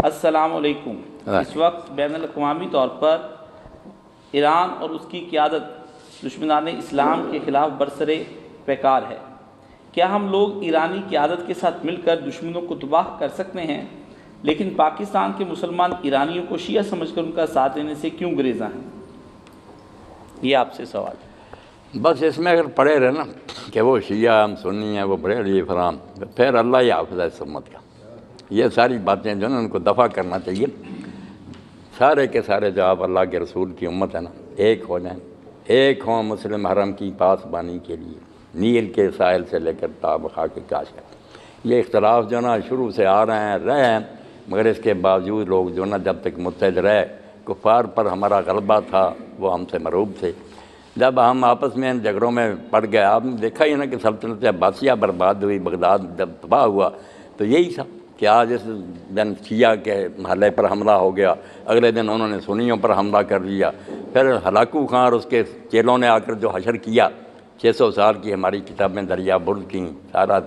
السلام علیکم۔ اس وقت بین الاقوامی طور پر ایران اور اس کی قیادت دشمنان اسلام کے خلاف برسر پیکار ہے۔ کیا ہم لوگ ایرانی قیادت کے ساتھ مل کر دشمنوں کو تباہ کر سکتے ہیں، لیکن پاکستان کے مسلمان ایرانیوں کو شیعہ سمجھ کر ان کا ساتھ دینے سے کیوں گریزاں ہیں؟ یہ آپ سے سوال ہے۔ بس اس میں اگر پڑے رہے نا کہ وہ شیعہ ہم سنی ہیں، وہ بڑے علی فرام، پھر اللہ ہی حافظ ہے اس امت کا۔ یہ ساری باتیں جو ہے نا ان کو دفع کرنا چاہیے۔ سارے کے سارے جو آپ اللہ کے رسول کی امت ہے نا، ایک ہو جائیں، ایک ہوں مسلم حرم کی پاسبانی کے لیے، نیل کے ساحل سے لے کر تاب خاک کاش ہے۔ یہ اختلاف جو نا شروع سے آ رہے ہیں، مگر اس کے باوجود لوگ جو نا جب تک متحد رہے، کفار پر ہمارا غلبہ تھا، وہ ہم سے مروب تھے۔ جب ہم آپس میں ان جھگڑوں میں پڑ گئے، آپ نے دیکھا ہی نا کہ سلطنت عباسیہ برباد ہوئی، بغداد جب تباہ ہوا تو یہی تھا کہ آج اس دن شیعہ کے محلے پر حملہ ہو گیا، اگلے دن انہوں نے سنیوں پر حملہ کر لیا، پھر ہلاکو خان اور اس کے چیلوں نے آ کر جو حشر کیا، 600 سال کی ہماری کتابیں دریا برد کیں، سارا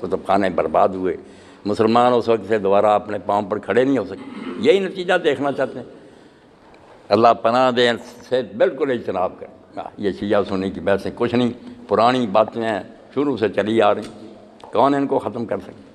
کتب خانے برباد ہوئے، مسلمان اس وقت سے دوبارہ اپنے پاؤں پر کھڑے نہیں ہو سکے۔ یہی نتیجہ دیکھنا چاہتے ہیں۔ اللہ پناہ دے سے بالکل اجتناب کریں۔ یہ شیعہ سنی کی بحثیں کچھ نہیں، پرانی باتیں ہیں، شروع سے چلی آ رہی، کون ان کو ختم کر سکتے؟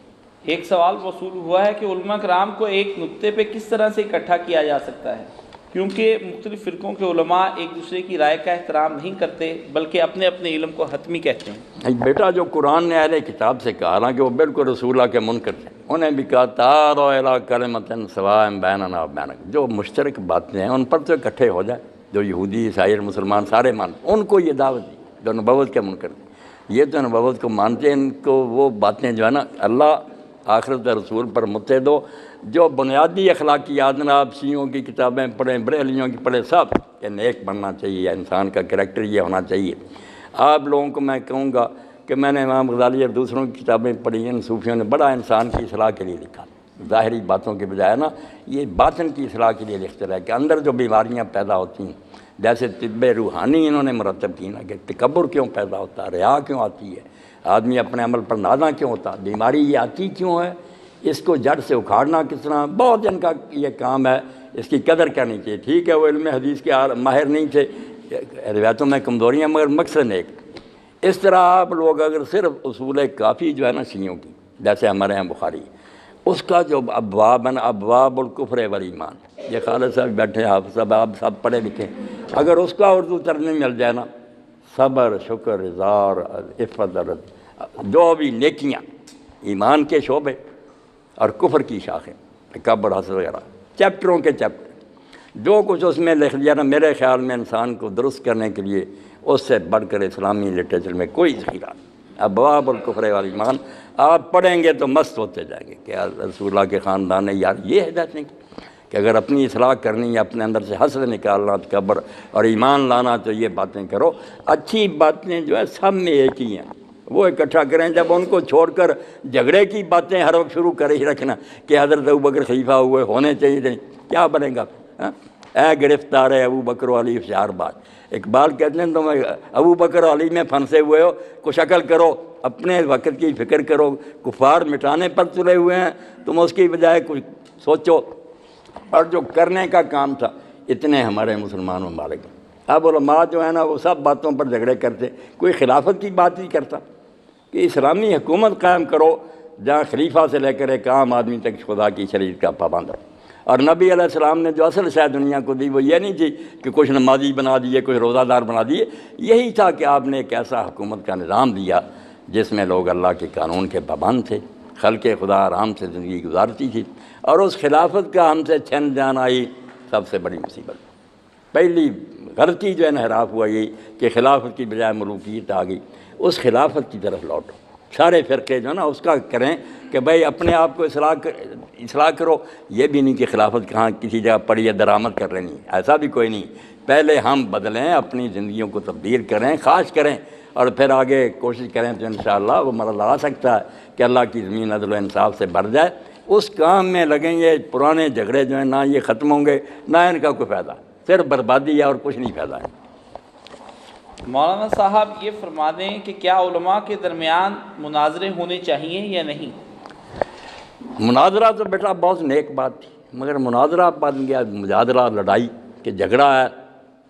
ایک سوال موصول ہوا ہے کہ علماء کرام کو ایک نقطے پہ کس طرح سے اکٹھا کیا جا سکتا ہے، کیونکہ مختلف فرقوں کے علماء ایک دوسرے کی رائے کا احترام نہیں کرتے بلکہ اپنے اپنے علم کو حتمی کہتے ہیں۔ بیٹا جو قرآن نے اہل کتاب سے کہا، حالانکہ وہ بالکل رسول اللہ کے منکر تھے، انہیں بھی کہا تعالوا الی کلمۃ سواء بیننا وبینکم، جو مشترک باتیں ہیں ان پر تو اکٹھے ہو جائے۔ جو یہودی عیسائی مسلمان سارے مانتے، ان کو یہ دعوت دی جو نبوت کے منکر تھے۔ یہ تو نبوت کو مانتے ہیں، ان کو وہ باتیں جو ہے نا اللہ آخرت رسول پر متحد ہو، جو بنیادی اخلاقیات نا آپ شیعوں کی کتابیں پڑھیں، بریلویوں کی پڑھیں، سب کہ نیک بننا چاہیے، انسان کا کریکٹر یہ ہونا چاہیے۔ آپ لوگوں کو میں کہوں گا کہ میں نے امام غزالی اور دوسروں کی کتابیں پڑھی ہیں، صوفیوں نے بڑا انسان کی اصلاح کے لیے لکھا، ظاہری باتوں کے بجائے نا یہ باطن کی اصلاح کے لیے لکھتے رہے کہ اندر جو بیماریاں پیدا ہوتی ہیں، جیسے طب روحانی انہوں نے مرتب کی نا کہ تکبر کیوں پیدا ہوتا ہے، ریا کیوں آتی ہے، آدمی اپنے عمل پر نازاں کیوں ہوتا، بیماری یہ آتی کیوں ہے، اس کو جڑ سے اکھاڑنا کس طرح، بہت ان کا یہ کام ہے، اس کی قدر کرنی چاہیے۔ ٹھیک ہے وہ علم حدیث کے ماہر نہیں تھے، روایتوں میں کمزوریاں، مگر مقصد ایک۔ اس طرح آپ لوگ اگر صرف اصول کافی جو ہے نا شیعوں کی، جیسے ہمارے یہاں بخاری، اس کا جو ابواب ہے نا، ابواب الکفر والایمان، یہ خالد صاحب بیٹھے ہیں، آپ سب پڑھے لکھے، اگر اس کا اردو ترجمہ مل جائے نا، صبر، شکر، اظہار، عفت، جو بھی نیکیاں، ایمان کے شعبے اور کفر کی شاخیں، تکبر، حسد وغیرہ، چیپٹروں کے چیپٹر، جو کچھ اس میں لکھ لیا نا، میرے خیال میں انسان کو درست کرنے کے لیے اس سے بڑھ کر اسلامی لٹریچر میں کوئی ذخیرہ نہیں۔ ابواب الکفر والایمان آپ پڑھیں گے تو مست ہوتے جائیں گے کہ رسول اللہ کے خاندان نے یار یہ ہدایت نہیں کی کہ اگر اپنی اصلاح کرنی ہے، اپنے اندر سے حسد نکالنا، تکبر اور ایمان لانا، تو یہ باتیں کرو۔ اچھی باتیں جو ہے سب میں ایک ہی ہیں، وہ اکٹھا کریں۔ جب ان کو چھوڑ کر جھگڑے کی باتیں ہر وقت شروع کر ہی رکھنا کہ حضرت ابوبکر خلیفہ ہوئے ہونے چاہیے تھے، کیا بنے گا؟ اے گرفتار ہے ابو بکر و علی ہوشیار بات، اقبال کہتے ہیں تم ابو بکر و علی میں پھنسے ہوئے ہو، کچھ عقل کرو، اپنے وقت کی فکر کرو، کفار مٹانے پر تلے ہوئے ہیں، تم اس کی بجائے کچھ سوچو۔ اور جو کرنے کا کام تھا، اتنے ہمارے مسلمان ممالک ہیں۔ اب علماء جو ہیں نا وہ سب باتوں پر جھگڑے کرتے، کوئی خلافت کی بات نہیں کرتا کہ اسلامی حکومت قائم کرو جہاں خلیفہ سے لے کر ایک عام آدمی تک خدا کی شریعت کا پابند ہے۔ اور نبی علیہ السلام نے جو اصل شاید دنیا کو دی وہ یہ نہیں تھی کہ کچھ نمازی بنا دیے، کچھ روزہ دار بنا دیے، یہی تھا کہ آپ نے ایک ایسا حکومت کا نظام دیا جس میں لوگ اللہ کے قانون کے پابند تھے، خلق خدا آرام سے زندگی گزارتی تھی۔ اور اس خلافت کا ہم سے چھن جانا ہی سب سے بڑی مصیبت، پہلی غلطی جو انحراف ہوا یہی کہ خلافت کی بجائے ملوکیت آ گئی۔ اس خلافت کی طرف لوٹو، سارے فرقے جو ہے نا اس کا کریں کہ بھائی اپنے آپ کو اصلاح کرو۔ یہ بھی نہیں کہ خلافت کہاں کسی جگہ پڑی ہے درآمد کر لینی، ایسا بھی کوئی نہیں۔ پہلے ہم بدلیں، اپنی زندگیوں کو تبدیل کریں، خاص کریں، اور پھر آگے کوشش کریں تو انشاءاللہ وہ مرحلہ آ سکتا ہے کہ اللہ کی زمین عدل و انصاف سے بھر جائے۔ اس کام میں لگیں گے، پرانے جھگڑے جو ہیں نہ یہ ختم ہوں گے، نہ ان کا کوئی فائدہ، صرف بربادی ہے اور کچھ نہیں فائدہ ہے۔ مولانا صاحب یہ فرما دیں کہ کیا علماء کے درمیان مناظرے ہونے چاہیے یا نہیں؟ مناظرہ تو بیٹا بہت نیک بات تھی، مگر مناظرہ بن گیا، مجادلہ، لڑائی کہ جھگڑا ہے،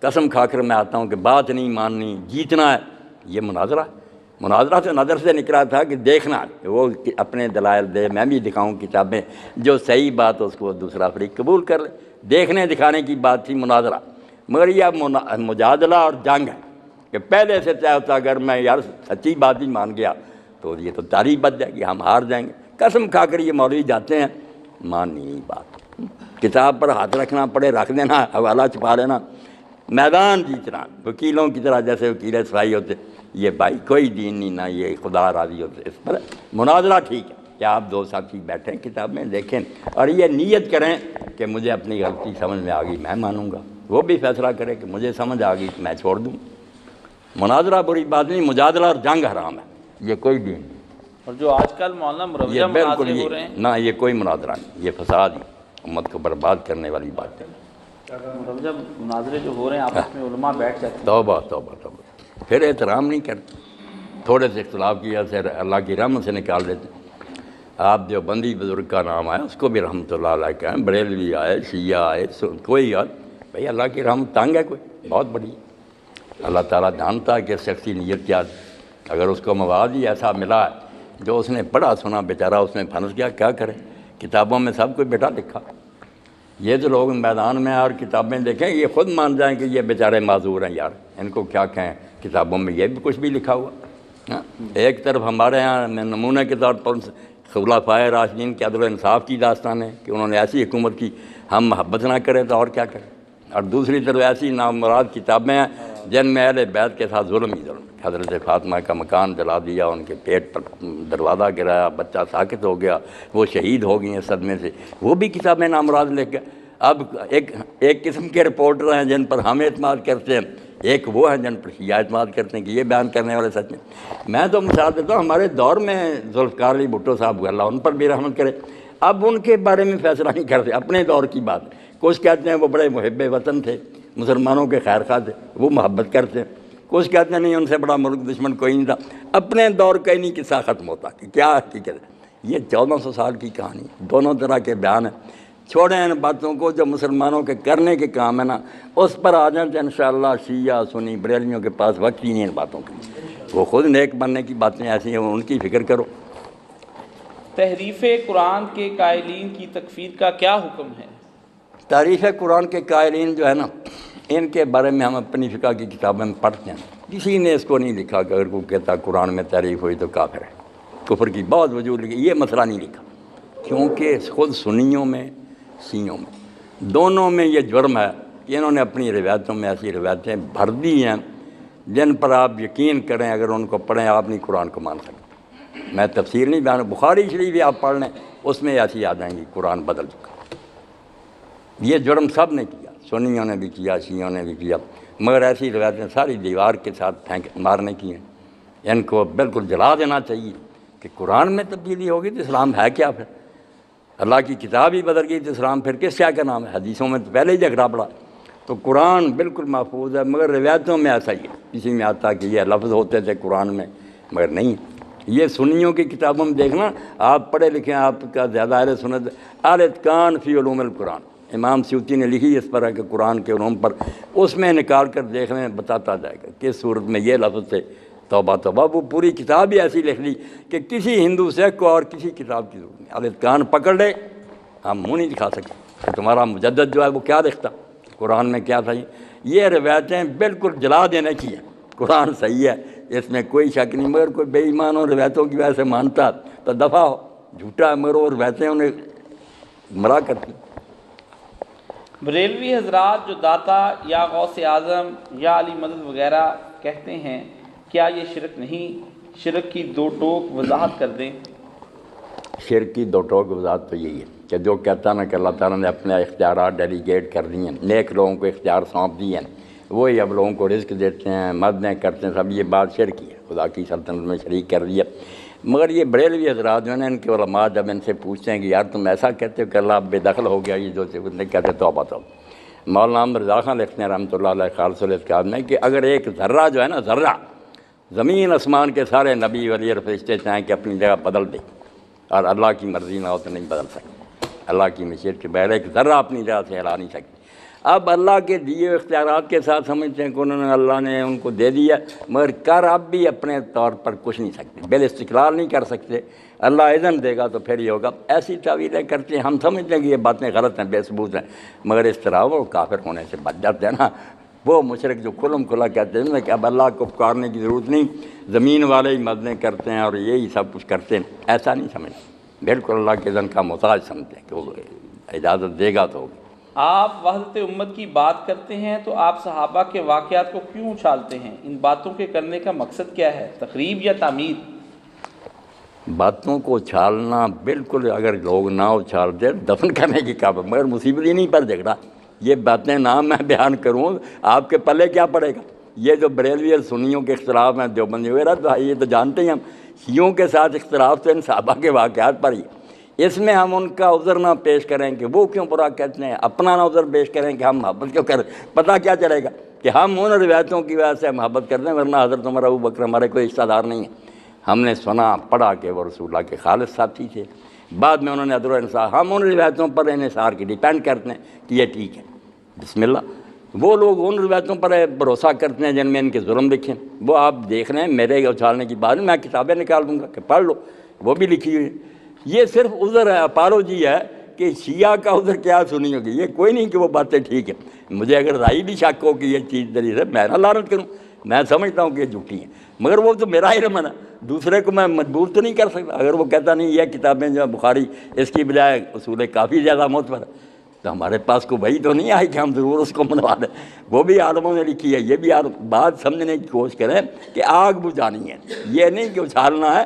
قسم کھا کر میں آتا ہوں کہ بات نہیں ماننی، جیتنا ہے، یہ مناظرہ ہے۔ مناظرہ تو نظر سے نکلا تھا کہ دیکھنا، وہ اپنے دلائل دے، میں بھی دکھاؤں کتابیں، جو صحیح بات اس کو دوسرا فریق قبول کر لے، دیکھنے دکھانے کی بات تھی مناظرہ۔ مگر یہ مجادلہ اور جنگ ہے کہ پہلے سے طے ہوتا اگر میں یار سچی بات ہی مان گیا تو یہ تو تاریخ بچ جائے گی، ہم ہار جائیں گے۔ قسم کھا کر یہ مولوی جاتے ہیں، مانی بات، کتاب پر ہاتھ رکھنا پڑے رکھ دینا، حوالہ چھپا لینا، میدان جیتنا، وکیلوں کی طرح جیسے وکیل صفائی ہوتے، یہ بھائی کوئی دین نہیں، نہ یہ خدا راضی ہوتے اس پر۔ مناظرہ ٹھیک ہے کہ آپ دو ساتھی بیٹھیں کتاب میں دیکھیں اور یہ نیت کریں کہ مجھے اپنی غلطی سمجھ میں آ گئی میں مانوں گا، وہ بھی فیصلہ کرے کہ مجھے سمجھ آ گئی میں چھوڑ دوں۔ مناظرہ بری بات نہیں، مجادلہ اور جنگ حرام ہے، یہ کوئی دین نہیں۔ اور جو آج کل مولانا مروجہ یہ بالکل مناظرے ہو رہے ہیں، نہ یہ کوئی مناظرہ نہیں، یہ فساد ہی، امت کو برباد کرنے والی بات ہے۔ مروجہ مناظرے جو ہو رہے ہیں آپس میں علماء بیٹھ جاتے ہیں، توبہ توبہ توبہ، پھر احترام نہیں کرتے، تھوڑے سے اختلاف کیا سے اللہ کی رحمت سے نکال دیتے۔ آپ جو بندی بزرگ کا نام آیا اس کو بھی رحمۃ اللہ علیہ کہیں، بریلوی آئے، شیعہ آئے، کوئی آئے، بھئی اللہ کی رحمت تنگ ہے کوئی بہت بڑی، اللہ تعالیٰ جانتا ہے کہ شخصی نیت کیا ہے۔ اگر اس کو مواد ہی ایسا ملا ہے جو اس نے پڑھا سنا بیچارہ اس میں پھنس گیا، کیا کرے؟ کتابوں میں سب کچھ بیٹا لکھا، یہ جو لوگ میدان میں اور کتابیں دیکھیں یہ خود مان جائیں کہ یہ بیچارے معذور ہیں یار، ان کو کیا کہیں، کتابوں میں یہ بھی کچھ بھی لکھا ہوا۔ ایک طرف ہمارے ہاں نمونے کے طور پر خلفائے راشدین کے عدل و انصاف کی داستان ہے کہ انہوں نے ایسی حکومت کی، ہم محبت نہ کریں تو اور کیا کریں، اور دوسری طرف ایسی نامراد کتابیں ہیں جن میں اہل بیت کے ساتھ ظلم ہی ظلم، حضرت فاطمہ کا مکان جلا دیا، ان کے پیٹ پر دروازہ گرایا، بچہ ساکت ہو گیا، وہ شہید ہو گئی ہیں صدمے سے، وہ بھی کتابیں نامراد لکھ گئے۔ اب ایک قسم کے رپورٹر ہیں جن پر ہم اعتماد کرتے ہیں، ایک وہ ہیں جن پر شیعہ اعتماد کرتے ہیں کہ یہ بیان کرنے والے سچ میں تو مثال دیتا ہوں، ہمارے دور میں ذوالفقار علی بھٹو صاحب ہوئے، اللہ ان پر بھی رحمت کرے، اب ان کے بارے میں فیصلہ نہیں کرتے، اپنے دور کی بات، کچھ کہتے ہیں وہ بڑے محب وطن تھے، مسلمانوں کے خیر خواہ تھے، وہ محبت کرتے ہیں، کچھ کہتے ہیں نہیں ان سے بڑا ملک دشمن کوئی نہیں تھا، اپنے دور کا ہی نہیں قصہ ختم ہوتا کہ کیا حقیقت ہے۔ یہ 1400 سال کی کہانی، دونوں طرح کے بیان ہیں، چھوڑیں ان باتوں کو جو مسلمانوں کے کرنے کے کام ہے نا، اس پر آ جائیں تو انشاءاللہ شیعہ سنی بریلویوں کے پاس وقت ہی نہیں ان باتوں کی، وہ خود نیک بننے کی باتیں ایسی ہیں، ان کی فکر کرو۔ تحریف قرآن کے قائلین کی تکفیر کا کیا حکم ہے؟ تحریف قرآن کے قائلین جو ہے نا، ان کے بارے میں ہم اپنی فقہ کی کتابیں میں پڑھتے ہیں، کسی نے اس کو نہیں لکھا کہ اگر کوئی کہتا قرآن میں تحریف ہوئی تو کافر ہے، کفر کی بہت وجوہ لکھی، یہ مسئلہ نہیں لکھا، کیونکہ خود سنیوں میں شیعوں میں دونوں میں یہ جرم ہے کہ انہوں نے اپنی روایتوں میں ایسی روایتیں بھر دی ہیں جن پر آپ یقین کریں اگر ان کو پڑھیں آپ نہیں قرآن کو مان سکتے۔ میں تفسیر نہیں بیان، بخاری شریف بھی آپ پڑھ لیں اس میں ایسی آ جائیں گی قرآن بدل چکا۔ یہ جرم سب نے کیا، سنیوں نے بھی کیا، شیعوں نے بھی کیا، مگر ایسی روایتیں ساری دیوار کے ساتھ مارنے کی ہیں، ان کو بالکل جلا دینا چاہیے کہ قرآن میں تبدیلی ہوگی تو اسلام ہے کیا پھر؟ اللہ کی کتاب ہی بدل گئی تو اسلام پھر کس شے کا نام ہے؟ حدیثوں میں تو پہلے ہی جھگڑا پڑا، تو قرآن بالکل محفوظ ہے، مگر روایتوں میں ایسا ہی ہے، کسی میں آتا کہ یہ لفظ ہوتے تھے قرآن میں، مگر نہیں۔ یہ سنیوں کی کتابوں میں دیکھنا، آپ پڑھے لکھیں، آپ کا زیادہ اہل سنت، الاتقان فی علوم القرآن، امام سیوطی نے لکھی اس پر ہے کہ قرآن کے علوم پر، اس میں نکال کر دیکھنے بتاتا جائے گا کس صورت میں یہ لفظ تھے، توبہ توبہ، وہ پوری کتاب ہی ایسی لکھ لی کہ کسی ہندو سکھ کو اور کسی کتاب کی ضرورت نہیں، الاتقان پکڑ لے، ہم منہ نہیں دکھا سکتے کہ تمہارا مجدد جو ہے وہ کیا لکھتا، قرآن میں کیا تھا۔ یہ روایتیں بالکل جلا دینے کی ہیں، قرآن صحیح ہے اس میں کوئی شک نہیں، مگر کوئی بے ایمان اور روایتوں کی وجہ سے مانتا تو دفع ہو، جھوٹا ہے مگر وہ روایتیں انہیں مرا کرتی۔ بریلوی حضرات جو داتا یا غوث اعظم یا علی مدد وغیرہ کہتے ہیں، کیا یہ شرک نہیں؟ شرک کی دو ٹوک وضاحت کر دیں۔ شرک کی دو ٹوک وضاحت تو یہی ہے کہ جو کہتا نا کہ اللہ تعالیٰ نے اپنے اختیارات ڈیلیگیٹ کر دی ہیں، نیک لوگوں کو اختیار سونپ دی ہیں، وہی اب لوگوں کو رزق دیتے ہیں، مددیں کرتے ہیں، سب یہ بات شرک کی ہے، خدا کی سلطنت میں شریک کر دیا۔ مگر یہ بریلوی حضرات جو ہیں ان کے علماء جب ان سے پوچھتے ہیں کہ یار تم ایسا کہتے ہو کہ اللہ بے دخل ہو گیا، یہ جو کہتے توبہ توبہ۔ مولانا احمد رضا خان لکھتے ہیں رحمۃ اللہ علیہ خالص الاعتقاد میں کہ اگر ایک ذرہ جو ہے نا، ذرہ زمین آسمان کے سارے نبی ولی اور فرشتے چاہیں کہ اپنی جگہ بدل دے اور اللہ کی مرضی نہ ہو تو نہیں بدل سکتے، اللہ کی مشیت کے بغیر ایک ذرہ اپنی ذات سے ہلا نہیں سکتے۔ اب اللہ کے دیے ہوئے اختیارات کے ساتھ سمجھتے ہیں کہ انہوں نے اللہ نے ان کو دے دیا، مگر کر اب بھی اپنے طور پر کچھ نہیں سکتے، بل استقلال نہیں کر سکتے۔ اللہ اذن دے گا تو پھر یہ ہوگا۔ ایسی تعویلیں کرتے ہیں، ہم سمجھتے ہیں کہ یہ باتیں غلط ہیں، بے ثبوت ہیں، مگر اس طرح وہ کافر ہونے سے بچ جاتے ہیں نا۔ وہ مشرک جو کھلم کھلا کہتے ہیں نا کہ اب اللہ کو پکارنے کی ضرورت نہیں، زمین والے ہی مددیں کرتے ہیں اور یہی سب کچھ کرتے ہیں، ایسا نہیں سمجھتے، بالکل اللہ کے اذن کا محتاج سمجھتے ہیں کہ وہ اجازت دے گا تو ہوگی۔ آپ وحدت امت کی بات کرتے ہیں تو آپ صحابہ کے واقعات کو کیوں اچھالتے ہیں؟ ان باتوں کے کرنے کا مقصد کیا ہے، تقریب یا تعمیر؟ باتوں کو اچھالنا بالکل، اگر لوگ نہ اچھالتے دفن کرنے کی کیا، مگر مصیبت ہی نہیں پر جھگڑا، یہ باتیں نہ میں بیان کروں آپ کے پلے کیا پڑے گا؟ یہ جو بریلوی اور سنیوں کے اختلاف ہیں، دیوبندی وغیرہ، تو یہ تو جانتے ہیں ہم، شیعوں کے ساتھ اختلاف تو ان صحابہ کے واقعات پر ہی۔ اس میں ہم ان کا عذر نہ پیش کریں کہ وہ کیوں برا کہتے ہیں، اپنا نہ عذر پیش کریں کہ ہم محبت کیوں کریں، پتہ کیا چلے گا کہ ہم ان روایتوں کی وجہ سے محبت کرتے ہیں، ورنہ حضرت عمر ابوبکر ہمارے کوئی رشتہ دار نہیں ہے۔ ہم نے سنا پڑھا کہ وہ رسول اللہ کے خالص ساتھی تھے، بعد میں انہوں نے عدل و انصاف، ہم ان روایتوں پر انحصار کی ڈیپینڈ کرتے ہیں کہ یہ ٹھیک ہے، بسم اللہ۔ وہ لوگ ان روایتوں پر بھروسہ کرتے ہیں جن میں ان کے ظلم لکھے ہیں، وہ آپ دیکھ رہے ہیں، میرے اچھالنے کی بات میں کتابیں نکال دوں گا کہ پڑھ لو، وہ بھی لکھی ہوئی ہے۔ یہ صرف عذر ہے، اپالوجی ہے کہ شیعہ کا عذر کیا سنی ہوگی، یہ کوئی نہیں کہ وہ باتیں ٹھیک ہیں۔ مجھے اگر رائے بھی شک ہو کہ یہ چیز دلیل ہے، میں نہ لعنت کروں، میں سمجھتا ہوں کہ یہ جھوٹی ہیں، مگر وہ تو میرا علم ہے نا، دوسرے کو میں مجبور تو نہیں کر سکتا۔ اگر وہ کہتا نہیں یہ کتابیں جو بخاری اس کی بجائے اصول کافی زیادہ معتبر ہے، تو ہمارے پاس کو وہی تو نہیں آئی کہ ہم ضرور اس کو منوا دیں، وہ بھی عالموں نے لکھی ہے، یہ بھی بات سمجھنے کی کوشش کریں کہ آگ بجھانی ہے، یہ نہیں کہ اچھالنا ہے،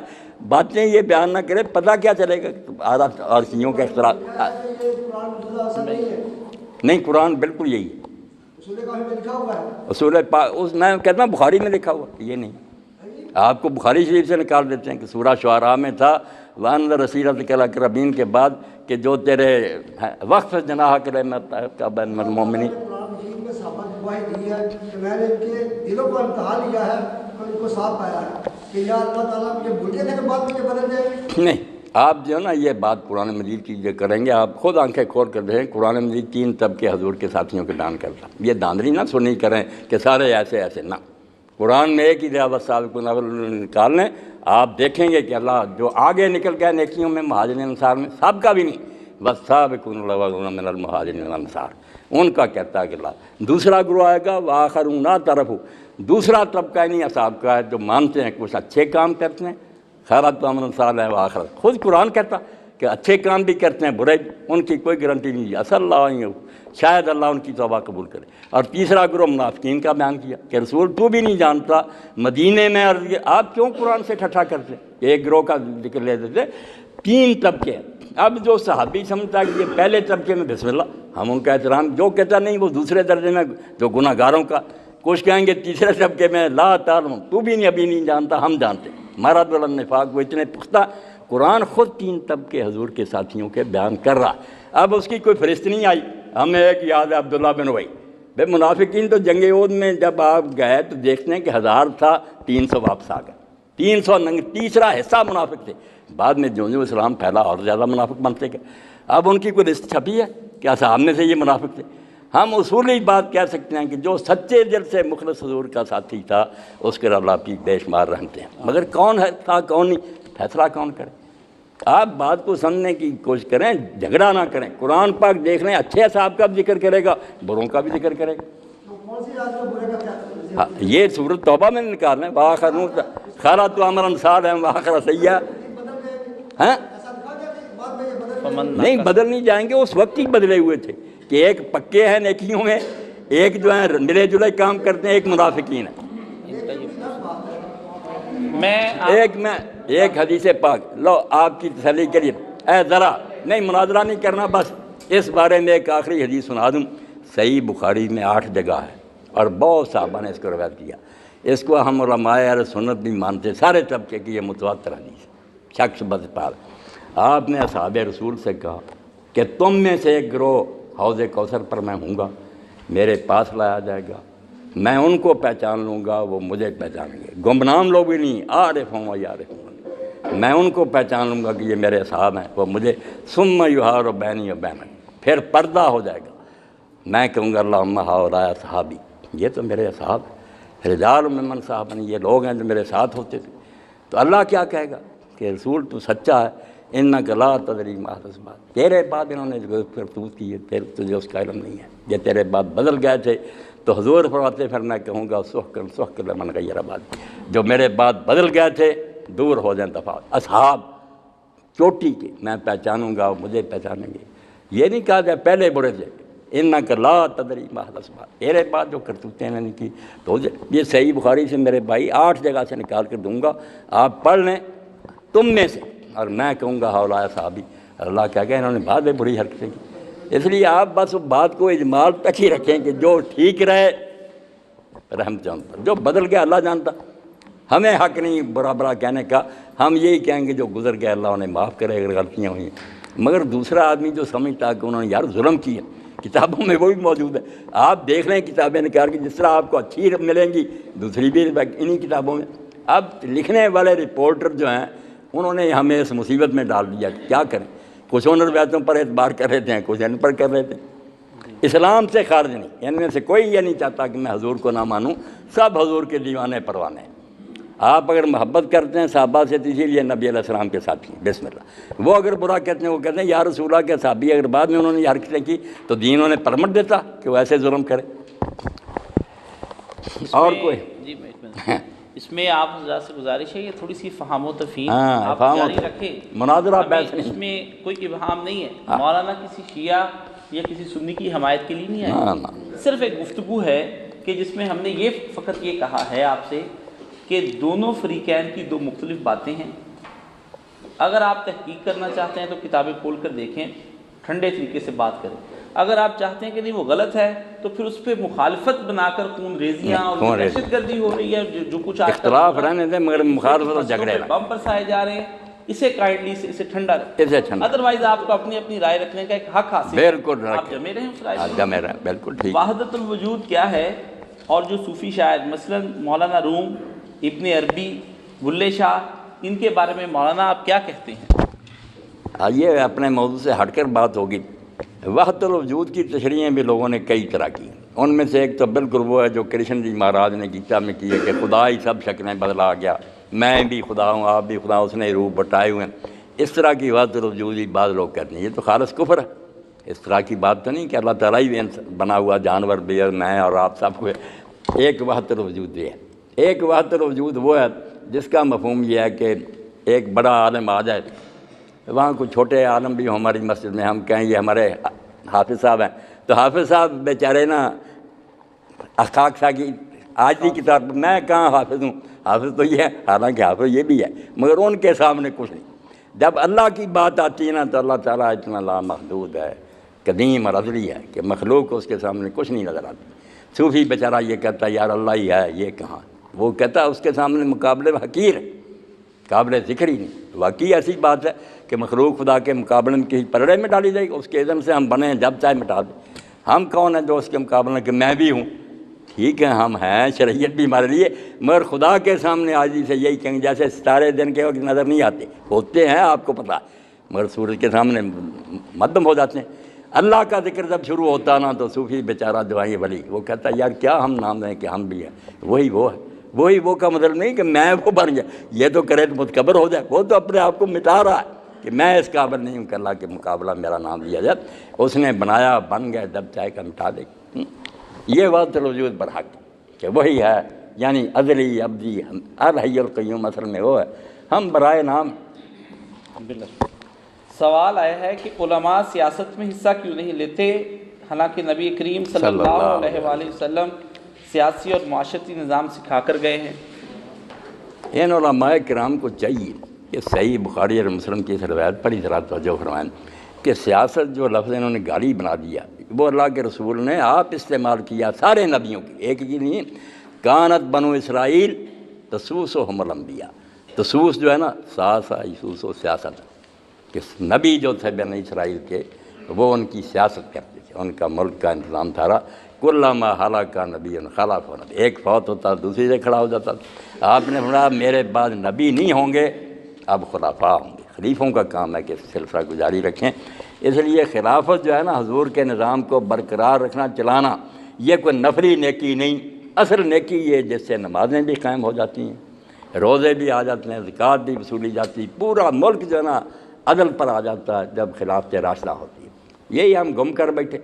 باتیں یہ بیان نہ کرے، پتہ کیا چلے گا۔ اور شیعوں کے اختلاف نہیں، قرآن بالکل یہی ہے، اصول اس میں کہتا ہوں بخاری میں لکھا ہوا، یہ نہیں، آپ کو بخاری شریف سے نکال دیتے ہیں کہ سورہ شعراء میں تھا وَأَنَّ رَسِيلَتَكَ الْأَقْرَبِينَ کے بعد کہ جو تیرے وقف جناح کرے میں المؤمنین، نہیں، آپ جو ہے نا یہ بات قرآن مجید کی جو کریں گے، آپ خود آنکھیں کھول کر دیکھیں، قرآن مجید 3 طبقے حضور کے ساتھیوں کے بیان کرتا، یہ داندری نہ سنی کریں کہ سارے ایسے ایسے، نہ، قرآن میں ایک ہی دیا والسابقون الاولون نکال لیں، آپ دیکھیں گے کہ اللہ جو آگے نکل گئے نیکیوں میں، مہاجرین انصار میں، سب کا بھی نہیں، والسابقون الاولون من المہاجرین والانصار، ان کا کہتا ہے کہ اللہ۔ دوسرا گروہ آئے گا وآخرون لا طرف، دوسرا طبقہ نہیں اصحاب کا ہے جو مانتے ہیں، کچھ اچھے کام کرتے ہیں، خیرات و عمل صالح و آخرت، خود قرآن کہتا کہ اچھے کام بھی کرتے ہیں، برے، ان کی کوئی گارنٹی نہیں ہے، اصل اللہ شاید اللہ ان کی توبہ قبول کرے۔ اور تیسرا گروہ منافقین کا بیان کیا کہ رسول تو بھی نہیں جانتا مدینے میں، آپ کیوں قرآن سے ٹھٹھا کرتے؟ ایک گروہ کا ذکر لے دیتے، 3 طبقے۔ اب جو صحابی سمجھتا ہے کہ یہ پہلے طبقے میں بسم اللہ، ہم ان کا احترام، جو کہتا نہیں وہ دوسرے درجے میں، جو گناہ گاروں کا، کچھ کہیں گے تیسرے طبقے میں لا تعلم، تو بھی نہیں ابھی نہیں جانتا، ہم جانتے، مرد النفاق، وہ اتنے پختہ۔ قرآن خود 3 طبقے حضور کے ساتھیوں کے بیان کر رہا۔ اب اس کی کوئی فہرست نہیں آئی، ہمیں ایک یاد ہے عبداللہ بن ابی، بھائی منافقین تو جنگ احد میں جب آپ گئے تو دیکھتے ہیں کہ 1000 تھا، 300 واپس آ گئے، 300 تیسرا حصہ منافق تھے، بعد میں جو اسلام پھیلا اور زیادہ منافق بنتے گئے۔ اب ان کی کوئی لسٹ چھپی ہے کہ اصحاب میں سے یہ منافق تھے؟ ہم اصولی بات کہہ سکتے ہیں کہ جو سچے دل سے مخلص حضور کا ساتھی تھا اس کے اللہ کی بے شمار رحمتیں ہیں، مگر کون ہے تھا کون نہیں، فیصلہ کون کرے؟ آپ بات کو سمجھنے کی کوشش کریں، جھگڑا نہ کریں۔ قرآن پاک دیکھ رہے ہیں، اچھے صاحب کا بھی ذکر کرے گا، بروں کا بھی ذکر کرے گا۔ یہ سورۃ توبہ میں نکالنا ہے، وآخرون خیرات و عملا صالحا وآخر سیئا، نہیں بدل نہیں جائیں گے، اس وقت ہی بدلے ہوئے تھے کہ ایک پکے ہیں نیکیوں میں، ایک جو ہیں ملے جلے کام کرتے ہیں، ایک منافقین ہے۔ ایک حدیث پاک لو آپ کی تسلی کے لیے، اے ذرا نہیں مناظرہ نہیں کرنا، بس اس بارے میں ایک آخری حدیث سنا دوں، صحیح بخاری میں 8 جگہ ہے اور بہت صحابہ نے اس کو روایت کیا، اس کو ہم علماء اہل سنت بھی مانتے، سارے طبقے کی یہ متواتر حدیث، شخص بس پال۔ آپ نے اصحاب رسول سے کہا کہ تم میں سے ایک گروہ حوض کوثر پر میں ہوں گا، میرے پاس لایا جائے گا، میں ان کو پہچان لوں گا، وہ مجھے پہچانیں گے، گمنام لوگ بھی نہیں، عارف ہوں یا عارف ہوں، میں ان کو پہچان لوں گا کہ یہ میرے اصحاب ہیں، وہ مجھے ثم یحار بینی و بینک، پھر پردہ ہو جائے گا، میں کہوں گا اللہم ہؤلاء صحابی، یہ تو میرے اصحاب ہیں، رجال ممن صحابنی، یہ لوگ ہیں جو میرے ساتھ ہوتے تھے۔ تو اللہ کیا کہے گا کہ رسول تو سچا ہے، انک لا تدری ما احدث بعد، تیرے بعد انہوں نے جو کرتوت کی ہے پھر تجھے اس کا علم نہیں ہے، یہ تیرے بعد بدل گئے تھے۔ تو حضور فرماتے پھر میں کہوں گا سحقا لمن غیر بعد، جو میرے بعد بدل گئے تھے دور ہو جائیں دفعہ، اصحاب چوٹی کے میں پہچانوں گا، مجھے پہچانیں گے۔ یہ نہیں کہا جائے پہلے برے تھے، انک لا تدری ما احدث بعد، تیرے بعد جو کرتوتیں انہوں نے کی۔ تو یہ صحیح بخاری سے میرے بھائی 8 جگہ سے نکال کر دوں گا، آپ پڑھ لیں تم میں سے، اور میں کہوں گا ہؤلاء صحابی۔ اللہ کیا کہ انہوں نے بعد میں بری حرکتیں کی، اس لیے آپ بس بات کو اجمال تک ہی رکھیں کہ جو ٹھیک رہے رحمت جان پر، جو بدل گیا اللہ جانتا، ہمیں حق نہیں برا برا کہنے کا، ہم یہی کہیں گے جو گزر گیا اللہ انہیں معاف کرے اگر غلطیاں ہوئی ہیں۔ مگر دوسرا آدمی جو سمجھتا کہ انہوں نے یار ظلم کیا، کتابوں میں وہ بھی موجود ہے، آپ دیکھ لیں کتابیں نکال کے، جس طرح آپ کو اچھی ملیں گی دوسری بھی انہی کتابوں میں۔ اب لکھنے والے رپورٹر جو ہیں انہوں نے ہمیں اس مصیبت میں ڈال دیا، کیا کریں؟ کچھ ان روایتوں پر اعتبار کر رہے ہیں، کچھ ان پر کر رہے تھے۔ اسلام سے خارج نہیں، ان میں سے کوئی یہ نہیں چاہتا کہ میں حضور کو نہ مانوں، سب حضور کے دیوانے پروانے ہیں۔ آپ اگر محبت کرتے ہیں صحابہ سے تو اسی لیے نبی علیہ السلام کے ساتھی ہیں، بسم اللہ۔ وہ اگر برا کہتے ہیں، وہ کہتے ہیں یا رسول اللہ کے صحابی اگر بعد میں انہوں نے یہ حرکتیں کی تو دین انہیں پرمٹ دیتا کہ وہ ایسے ظلم کرے۔ اور کوئی جی اس میں آپ حضرات سے گزارش ہے یہ تھوڑی سی فہم و تفہیم آپ جاری رکھیں، مناظرہ بحث نہیں، اس میں کوئی ابہام نہیں ہے، مولانا کسی شیعہ یا کسی سنی کی حمایت کے لیے نہیں آئے، صرف ایک گفتگو ہے کہ جس میں ہم نے یہ فقط یہ کہا ہے آپ سے کہ دونوں فریقین کی 2 مختلف باتیں ہیں۔ اگر آپ تحقیق کرنا چاہتے ہیں تو کتابیں کھول کر دیکھیں، ٹھنڈے طریقے سے بات کریں۔ اگر آپ چاہتے ہیں کہ نہیں وہ غلط ہے تو پھر اس پہ مخالفت بنا کر خون ریزیاں اور دہشت گردی ہو رہی ہے، جو کچھ اختلاف رہنے دیں مگر مخالفت اور جھگڑے بم برسائے جا رہے ہیں، اسے کائنڈلی سے اسے ٹھنڈا رکھیں، ادروائز آپ کو اپنی اپنی رائے رکھنے کا ایک حق حاصل ہے، بالکل آپ جمے رہیں اس رائے سے۔ جمے رہیں، بالکل ٹھیک۔ وحدت الوجود کیا ہے؟ اور جو صوفی شاعر مثلاً مولانا روم، ابن عربی، بلے شاہ، ان کے بارے میں مولانا آپ کیا کہتے ہیں؟ آئیے اپنے موضوع سے ہٹ کر بات ہوگی۔ وحدت الوجود کی تشریحیں بھی لوگوں نے کئی طرح کی، ان میں سے ایک تو بالکل وہ ہے جو کرشن جی مہاراج نے گیتا میں کی ہے کہ خدا ہی سب شکلیں بدلا گیا، میں بھی خدا ہوں آپ بھی خدا، اس نے روپ بٹائے ہوئے ہیں۔ اس طرح کی وحدت الوجود ہی بعض لوگ کہتے ہیں، یہ تو خالص کفر ہے۔ اس طرح کی بات تو نہیں کہ اللہ تعالیٰ ہی بنا ہوا جانور بھی ہے، میں اور آپ سب کو ایک وحدت الوجود بھی ہے۔ ایک وحدت الوجود وہ ہے جس کا مفہوم یہ ہے کہ ایک بڑا عالم آ جائے، وہاں کچھ چھوٹے عالم بھی ہوں ہماری مسجد میں، ہم کہیں یہ ہمارے حافظ صاحب ہیں، تو حافظ صاحب بیچارے نا اخاق شاہ کی آج کی کتاب، میں کہاں حافظ ہوں، حافظ تو یہ ہے، حالانکہ حافظ یہ بھی ہے، مگر ان کے سامنے کچھ نہیں۔ جب اللہ کی بات آتی ہے نا تو اللہ تعالیٰ اتنا لامحدود ہے، قدیم اور ازلی ہے کہ مخلوق کو اس کے سامنے کچھ نہیں نظر آتی۔ صوفی بیچارہ یہ کہتا ہے یار اللہ ہی ہے، یہ کہاں، وہ کہتا ہے اس کے سامنے مقابلے حقیر ہے، قابل ذکر ہی نہیں۔ واقعی ایسی بات ہے کہ مخلوق خدا کے مقابلے میں کسی پلڑے میں ڈالی جائے گی، اس کے اذن سے ہم بنیں جب چاہے مٹا دیں۔ ہم کون ہیں جو اس کے مقابلے میں کہ میں بھی ہوں، ٹھیک ہے ہم ہیں، شریعت بھی ہمارے لیے، مگر خدا کے سامنے عاجزی سے یہی کہیں جیسے ستارے دن کے وقت نظر نہیں آتے، ہوتے ہیں آپ کو پتہ، مگر سورج کے سامنے مدھم ہو جاتے ہیں۔ اللہ کا ذکر جب شروع ہوتا نا تو صوفی بیچارہ دعائیں ولی وہ کہتا ہے یار کیا ہم نام دیں کہ ہم بھی ہیں، وہی وہ ہے، وہی وہ کا مطلب نہیں کہ میں وہ بن گیا، یہ تو کرے تو متکبر ہو جائے، وہ تو اپنے آپ کو مٹا رہا ہے کہ میں اس قابل نہیں ہوں کہ اللہ کے مقابلہ میرا نام لیا جائے، اس نے بنایا بن گیا، جب چاہے کا مٹا دے۔ یہ وحدت الوجود برحق کہ وہی ہے، یعنی ازلی ابدی الحی القیوم، اصل میں وہ ہے، ہم برائے نام۔ سوال آیا ہے کہ علماء سیاست میں حصہ کیوں نہیں لیتے، حالانکہ نبی کریم صلی اللہ علیہ وآلہ وسلم سیاسی اور معاشرتی نظام سکھا کر گئے ہیں۔ ان علماء کرام کو چاہیے کہ صحیح بخاری اور مسلم کی اس روایت پر ہی ذرا توجہ فرمائیں کہ سیاست جو لفظ انہوں نے گالی بنا دیا وہ اللہ کے رسول نے آپ استعمال کیا سارے نبیوں کی، ایک ہی نہیں۔ کانت بنو اسرائیل تسوسہم الانبیاء، تسوس جو ہے نا یسوس و سیاست، کہ نبی جو تھے بنی اسرائیل کے وہ ان کی سیاست کرتے تھے، ان کا ملک کا انتظام تھا۔ کلما ہلاک نبی خلف نبی، ایک فوت ہوتا دوسری سے کھڑا ہو جاتا تھا۔ آپ نے فرمایا میرے بعد نبی نہیں ہوں گے اب خلافہ ہوں گے، خلیفوں کا کام ہے کہ سلسلہ کو جاری رکھیں۔ اس لیے خلافت جو ہے نا حضور کے نظام کو برقرار رکھنا، چلانا، یہ کوئی نفلی نیکی نہیں، اصل نیکی یہ جس سے نمازیں بھی قائم ہو جاتی ہیں، روزے بھی آ جاتے ہیں، زکوٰۃ بھی وصولی جاتی، پورا ملک جو ہے نا عدل پر آ جاتا ہے جب خلافت راشدہ ہوتی ہے۔ یہی ہم گم کر بیٹھے،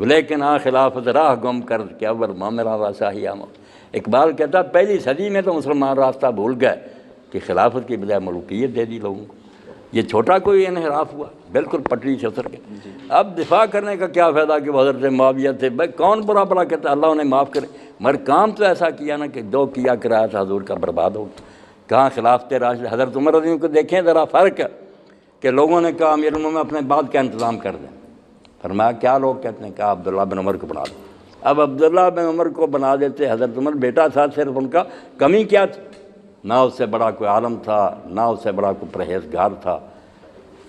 لیکن خلافت راہ گم کر کے اول معاملہ واسا ہی ہم۔ اقبال کہتا پہلی صدی میں تو مسلمان راستہ بھول گئے کہ خلافت کی بجائے ملوکیت دے دی لوگوں کو۔ یہ چھوٹا کوئی انحراف ہوا، بالکل پٹری سے اتر گئے۔ اب دفاع کرنے کا کیا فائدہ کہ وہ حضرت معاویہ تھے، بھائی کون برا بلا کہتا اللہ انہیں معاف کرے، مگر کام تو ایسا کیا نا کہ جو کیا کرایا تھا حضور کا برباد ہو۔ کہاں خلافت راشد، حضرت عمر رضی اللہ عنہ کو دیکھیں ذرا فرق ہے کہ لوگوں نے کہا امیر المومنین اپنے بعد کا انتظام کر دیں، فرمایا کیا لوگ کہتے ہیں، کہا عبداللہ بن عمر کو بنا دو۔ اب عبداللہ بن عمر کو بنا دیتے، حضرت عمر بیٹا تھا صرف، ان کا کمی کیا تھی؟ نہ اس سے بڑا کوئی عالم تھا، نہ اس سے بڑا کوئی پرہیزگار تھا،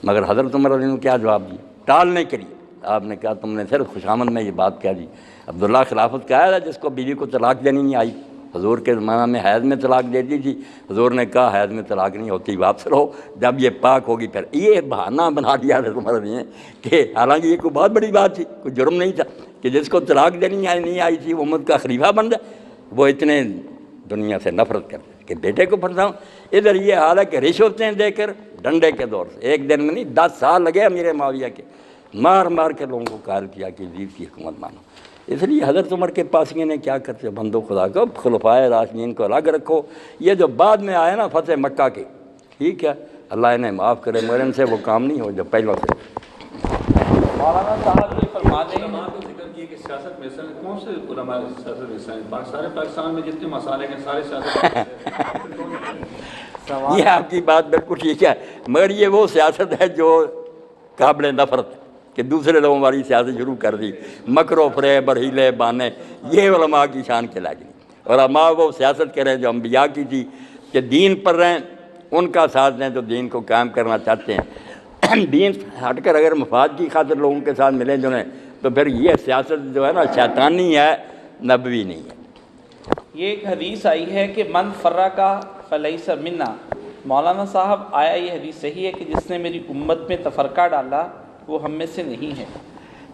مگر حضرت عمر رضی اللہ عنہ کیا جواب دیا؟ ٹالنے کے لیے آپ نے کہا تم نے صرف خوشامد میں یہ بات کہہ دی۔ عبداللہ خلافت کا ہے جس کو بیوی کو طلاق دینی نہیں آئی، حضور کے زمانہ میں حیض میں طلاق دے دی تھی، حضور نے کہا حیض میں طلاق نہیں ہوتی، واپس رہو، جب یہ پاک ہوگی پھر۔ یہ بہانہ بنا دیا حضرت عمر نے کہ حالانکہ یہ کوئی بہت بڑی بات تھی، کوئی جرم نہیں تھا کہ جس کو طلاق دینی نہیں آئی تھی وہ امت کا خلیفہ بن جائے۔ وہ اتنے دنیا سے نفرت کرتے کہ بیٹے کو پڑھتا ہوں۔ ادھر یہ حال ہے کہ رشوتیں دے کر ڈنڈے کے دور سے ایک دن میں نہیں 10 سال لگے امیر معاویہ کے، مار مار کے لوگوں کو قائل کیا کہ یزید کی حکومت مانو۔ اس لیے حضرت عمر کے پاسیوں نے کیا کرتے، بندو خدا کو خلفائے راشدین کو الگ رکھو، یہ جو بعد میں آئے نا فتح مکہ کے، ٹھیک ہے اللہ انہیں معاف کرے، مگر ان سے وہ کام نہیں ہو جو پہلوں سے۔ مولانا صاحب یہ فرماتے ہیں کہ سیاست میں کون سے علماء سیاست میں سارے پاکستان میں جتنے مسائل ہیں سارے سیاست یہ آپ کی بات بالکل ٹھیک ہے، مگر یہ وہ سیاست ہے جو قابل نفرت ہے کہ دوسرے لوگوں والی سیاست شروع کر دی، مکر و فریب اور ہیلے بانے، یہ علماء کی شان کے لاگی۔ اور علماء وہ سیاست کریں جو انبیاء کی تھی کہ دین پر رہیں، ان کا ساتھ دیں جو دین کو قائم کرنا چاہتے ہیں، دین ہٹ کر اگر مفاد کی خاطر لوگوں کے ساتھ ملیں جلیں تو پھر یہ سیاست جو ہے نا شیطانی ہے، نبوی نہیں ہے۔ یہ ایک حدیث آئی ہے کہ من فرقہ فلیس منا، مولانا صاحب آیا یہ حدیث صحیح ہے کہ جس نے میری امت میں تفرقہ ڈالا وہ ہم میں سے نہیں ہے؟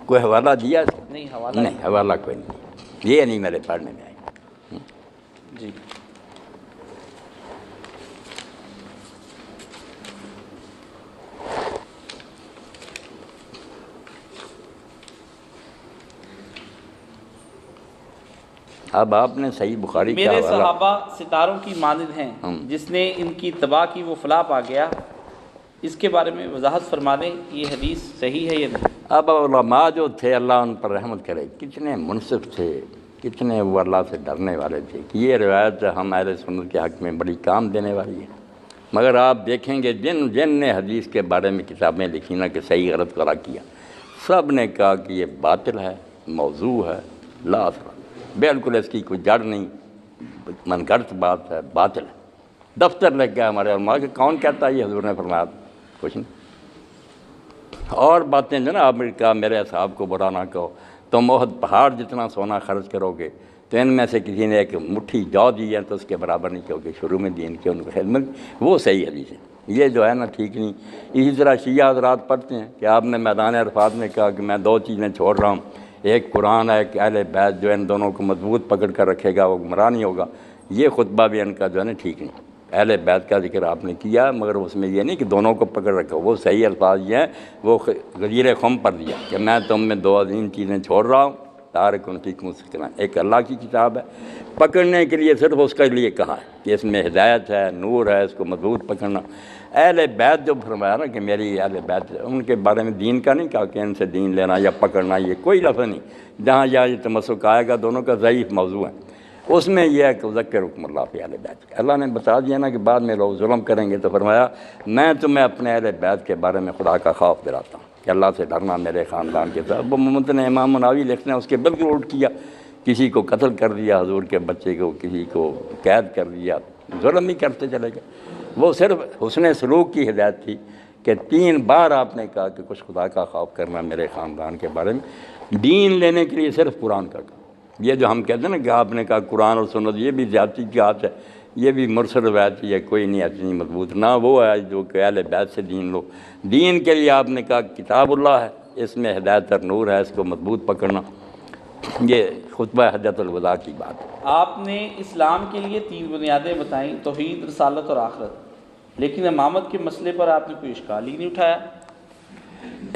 کوئی حوالہ دیا؟ نہیں، حوالہ نہیں، حوالہ کوئی نہیں، یہ نہیں میرے پڑھنے میں آئی۔ جی اب آپ نے صحیح بخاری کا میرے حوالہ، صحابہ ستاروں کی مانند ہیں، جس نے ان کی تباہ کی وہ فلاں پا گیا، اس کے بارے میں وضاحت فرما دیں، یہ حدیث صحیح ہے یا نہیں؟ اب علماء جو تھے اللہ ان پر رحمت کرے، کتنے منصف تھے، کتنے وہ اللہ سے ڈرنے والے تھے کہ یہ روایت ہم اہل سنت کے حق میں بڑی کام دینے والی ہے۔ مگر آپ دیکھیں گے جن نے حدیث کے بارے میں کتابیں لکھی نا کہ صحیح غلط قرار کیا، سب نے کہا کہ یہ باطل ہے، موضوع ہے، لا اثر، بالکل اس کی کوئی جڑ نہیں، من گھڑت بات ہے، باطل ہے۔ دفتر لگ گیا ہمارے علماء کہ کون کہتا ہے یہ حضور نے فرمایا؟ کچھ نہیں۔ اور باتیں جو نا آپ نے کہا میرے اصحاب کو برا نہ کہو، تم احد پہاڑ جتنا سونا خرچ کرو گے تو ان میں سے کسی نے ایک مٹھی جو دی ہے تو اس کے برابر نہیں، کیونکہ شروع میں دین کی ان کو خدمت، وہ صحیح حدیث ہے۔ یہ جو ہے نا ٹھیک نہیں۔ اسی طرح شیعہ حضرات پڑھتے ہیں کہ آپ نے میدان عرفات میں کہا کہ میں 2 چیزیں چھوڑ رہا ہوں، ایک قرآن ہے، ایک اہل بیت، جو ان دونوں کو مضبوط پکڑ کر رکھے گا وہ گمراہ نہیں ہوگا۔ یہ خطبہ بھی ان کا جو ہے نا ٹھیک نہیں۔ اہل بیت کا ذکر آپ نے کیا مگر اس میں یہ نہیں کہ دونوں کو پکڑ رکھو، وہ صحیح الفاظ یہ ہیں، وہ غدیر خم پر دیا کہ میں تم میں 2 عظیم چیزیں چھوڑ رہا ہوں، تارک ان کی مسکران، ایک اللہ کی کتاب ہے پکڑنے کے لیے، صرف اس کے لیے کہا ہے کہ اس میں ہدایت ہے، نور ہے، اس کو مضبوط پکڑنا۔ اہل بیت جو فرمایا نا کہ میری اہل بیت، ان کے بارے میں دین کا نہیں کہا کہ ان سے دین لینا یا پکڑنا، یہ کوئی لفظ نہیں۔ جہاں یہ تمسک آئے گا دونوں کا ضعیف موضوع ہے، اس میں یہ ہے کہ ذکر حکم اللہ فی اہل بیت۔ اللہ نے بتا دیا نا کہ بعد میں لوگ ظلم کریں گے، تو فرمایا میں تمہیں اپنے اہل بیت کے بارے میں خدا کا خوف دلاتا ہوں کہ اللہ سے ڈرنا میرے خاندان کے ساتھ۔ وہ محمد نے امام مناوی لکھتے ہیں اس کے بالکل الٹ کیا، کسی کو قتل کر دیا حضور کے بچے کو، کسی کو قید کر دیا، ظلم ہی کرتے چلے گئے۔ وہ صرف حسن سلوک کی ہدایت تھی کہ 3 بار آپ نے کہا کہ کچھ خدا کا خوف کرنا میرے خاندان کے بارے میں۔ دین لینے کے لیے صرف قرآن کا کہا۔ یہ جو ہم کہتے ہیں نا کہ آپ نے کہا قرآن اور سنت، یہ بھی زیادتی کی بات ہے یہ بھی مرسل روایت ہے، کوئی نہیں اتنی مضبوط، نہ وہ ہے جو کہ اہل بیت سے دین لو۔ دین کے لیے آپ نے کہا کتاب اللہ ہے، اس میں ہدایت اور نور ہے، اس کو مضبوط پکڑنا۔ یہ خطبہ حجۃ الوداع کی بات ہے۔ آپ نے اسلام کے لیے 3 بنیادیں بتائیں، توحید، رسالت اور آخرت، لیکن امامت کے مسئلے پر آپ نے کوئی اشکال ہی نہیں اٹھایا۔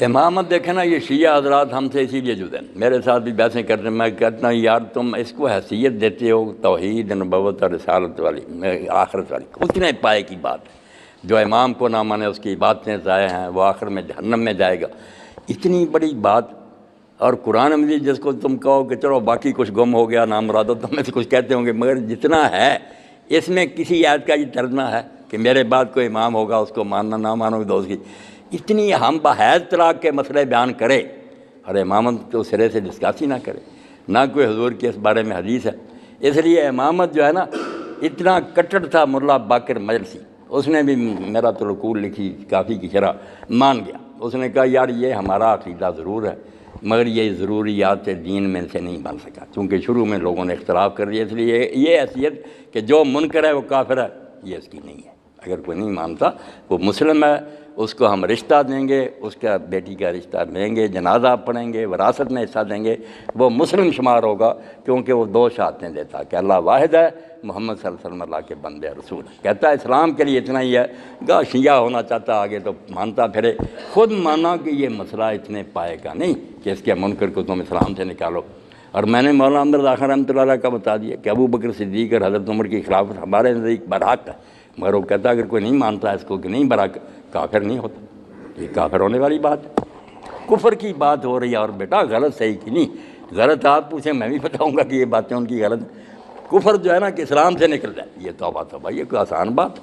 امامت دیکھیں نا، یہ شیعہ حضرات ہم سے اسی لیے جدا ہیں، میرے ساتھ بھی بحثیں کرتے ہیں، میں کہتا ہوں یار تم اس کو حیثیت دیتے ہو توحید، نبوت اور رسالت والی، آخرت والی، اتنے پائے کی بات ہے۔ جو امام کو نہ مانے اس کی باتیں ضائع ہیں، وہ آخر میں جہنم میں جائے گا۔ اتنی بڑی بات، اور قرآن مجید جس کو تم کہو کہ چلو باقی کچھ گم ہو گیا، نام مراد تم میں سے کچھ کہتے ہوں گے، مگر جتنا ہے اس میں کسی آیت کا یہ ترجمہ ہے کہ میرے بعد کوئی امام ہوگا اس کو ماننا، نہ مانو گے دوست کی، اتنی ہم بحیث طلاق کے مسئلے بیان کرے اور امامت کو سرے سے ڈسکس ہی نہ کرے، نہ کوئی حضور کے اس بارے میں حدیث ہے۔ اس لیے امامت جو ہے نا، اتنا کٹڑ تھا ملا باقر مجلسی، اس نے بھی میرا تو رکول لکھی کافی کی شرح مان گیا، اس نے کہا یار یہ ہمارا عقیدہ ضرور ہے مگر یہ ضروریات دین میں سے نہیں بن سکا، چونکہ شروع میں لوگوں نے اختلاف کر دیا، اس لیے یہ حیثیت کہ جو منکر ہے وہ کافر ہے یہ اس کی نہیں ہے۔ اگر کوئی نہیں مانتا وہ مسلم ہے، اس کو ہم رشتہ دیں گے، اس کا بیٹی کا رشتہ لیں گے، جنازہ پڑھیں گے، وراثت میں حصہ دیں گے، وہ مسلم شمار ہوگا، کیونکہ وہ 2 شہادتیں دیتا کہ اللہ واحد ہے، محمد صلی اللہ علیہ وسلم اللہ کے بندے رسول ہے۔ کہتا ہے اسلام کے لیے اتنا ہی ہے، گاہ شیعہ ہونا چاہتا آگے تو مانتا پھرے، خود مانا کہ یہ مسئلہ اتنے پائے گا نہیں کہ اس کے منکر کو تم اسلام سے نکالو۔ اور میں نے مولانا احمد رضا خان رحمۃ اللہ علیہ کا بتا دیا کہ ابو بکر صدیق اور حضرت عمر کی خلافت ہمارے نزدیک برحق ہے، مگر وہ کہتا اگر کوئی نہیں مانتا اس کو کہ نہیں برحق، کافر نہیں ہوتا۔ یہ کافر ہونے والی بات ہے، کفر کی بات ہو رہی ہے۔ اور بیٹا غلط صحیح کی نہیں، غلط آپ پوچھیں میں بھی بتاؤں گا کہ یہ باتیں ان کی غلط ہیں۔ کفر جو ہے نا کہ اسلام سے نکل جائے، یہ توبہ توبہ، یہ کوئی آسان بات۔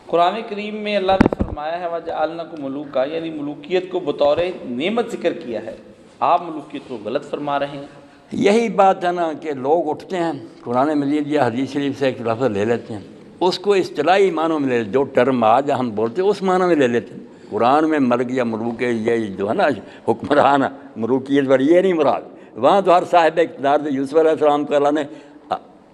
قرآن کریم میں اللہ نے فرمایا ہے وَجَعَلْنَاكُمْ مُلُوكًا، یعنی ملوکیت کو بطور نعمت ذکر کیا ہے، آپ ملوکیت کو غلط فرما رہے ہیں۔ یہی بات ہے نا کہ لوگ اٹھتے ہیں قرآن مجید یا حدیث شریف سے ایک لفظ لے لیتے ہیں، اس کو اصطلاحی معنوں میں لے لیتے، جو ٹرم آج ہم بولتے ہیں اس معنوں میں لے لیتے ہیں۔ قرآن میں ملک یا ملوک یہ جو ہے نا حکمران ملوکیت پر یہ نہیں مراد، وہاں تو ہر صاحب اقتدار تھے، یوسف علیہ السلام کو اللہ نے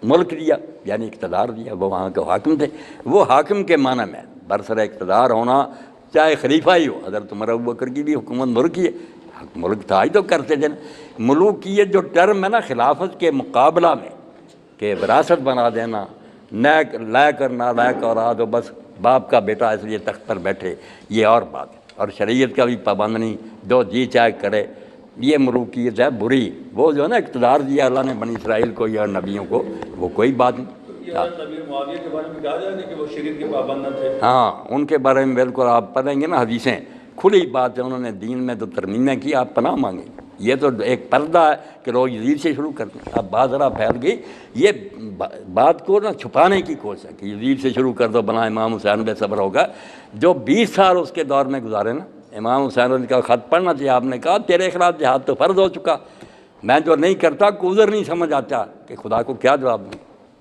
ملک دیا یعنی اقتدار دیا، وہ وہاں کے حاکم تھے، وہ حاکم کے معنی میں برسر اقتدار ہونا، چاہے خلیفہ ہی ہو، حضرت عمر ابو بکر کی بھی حکومت ملک ہی ہے، ملک تھا ہی تو کرتے تھے نا۔ ملوکیت جو ٹرم ہے نا خلافت کے مقابلہ میں کہ وراثت بنا دینا، نیک لائق اور نالائق اولاد ہو، بس باپ کا بیٹا اس لیے تخت پر بیٹھے، یہ اور بات ہے، اور شریعت کا بھی پابند نہیں، جو جی چاہے کرے، یہ ملوکیت ہے بری۔ وہ جو ہے نا اقتدار دیا اللہ نے بنی اسرائیل کو یا نبیوں کو، وہ کوئی بات نہیں۔ نبی معاویہ کے بارے میں کہا جائے کہ وہ شریعت کے پابند نہ تھے، ہاں ان کے بارے میں بالکل آپ پڑھیں گے نا حدیثیں، کھلی بات ہے، انہوں نے دین میں تو ترمیمیں کی، آپ پناہ مانگیں۔ یہ تو ایک پردہ ہے کہ لوگ یزید سے شروع کرتے ہیں، اب بات ذرا پھیل گئی، یہ بات کو نا چھپانے کی کوشش ہے کہ یزید سے شروع کر دو، بنا امام حسین بے صبر ہوگا، جو 20 سال اس کے دور میں گزارے نا، امام حسین کا خط پڑھنا چاہیے، آپ نے کہا تیرے خلاف جہاد تو فرض ہو چکا، میں جو نہیں کرتا کو عذر نہیں سمجھ آتا کہ خدا کو کیا جواب دوں،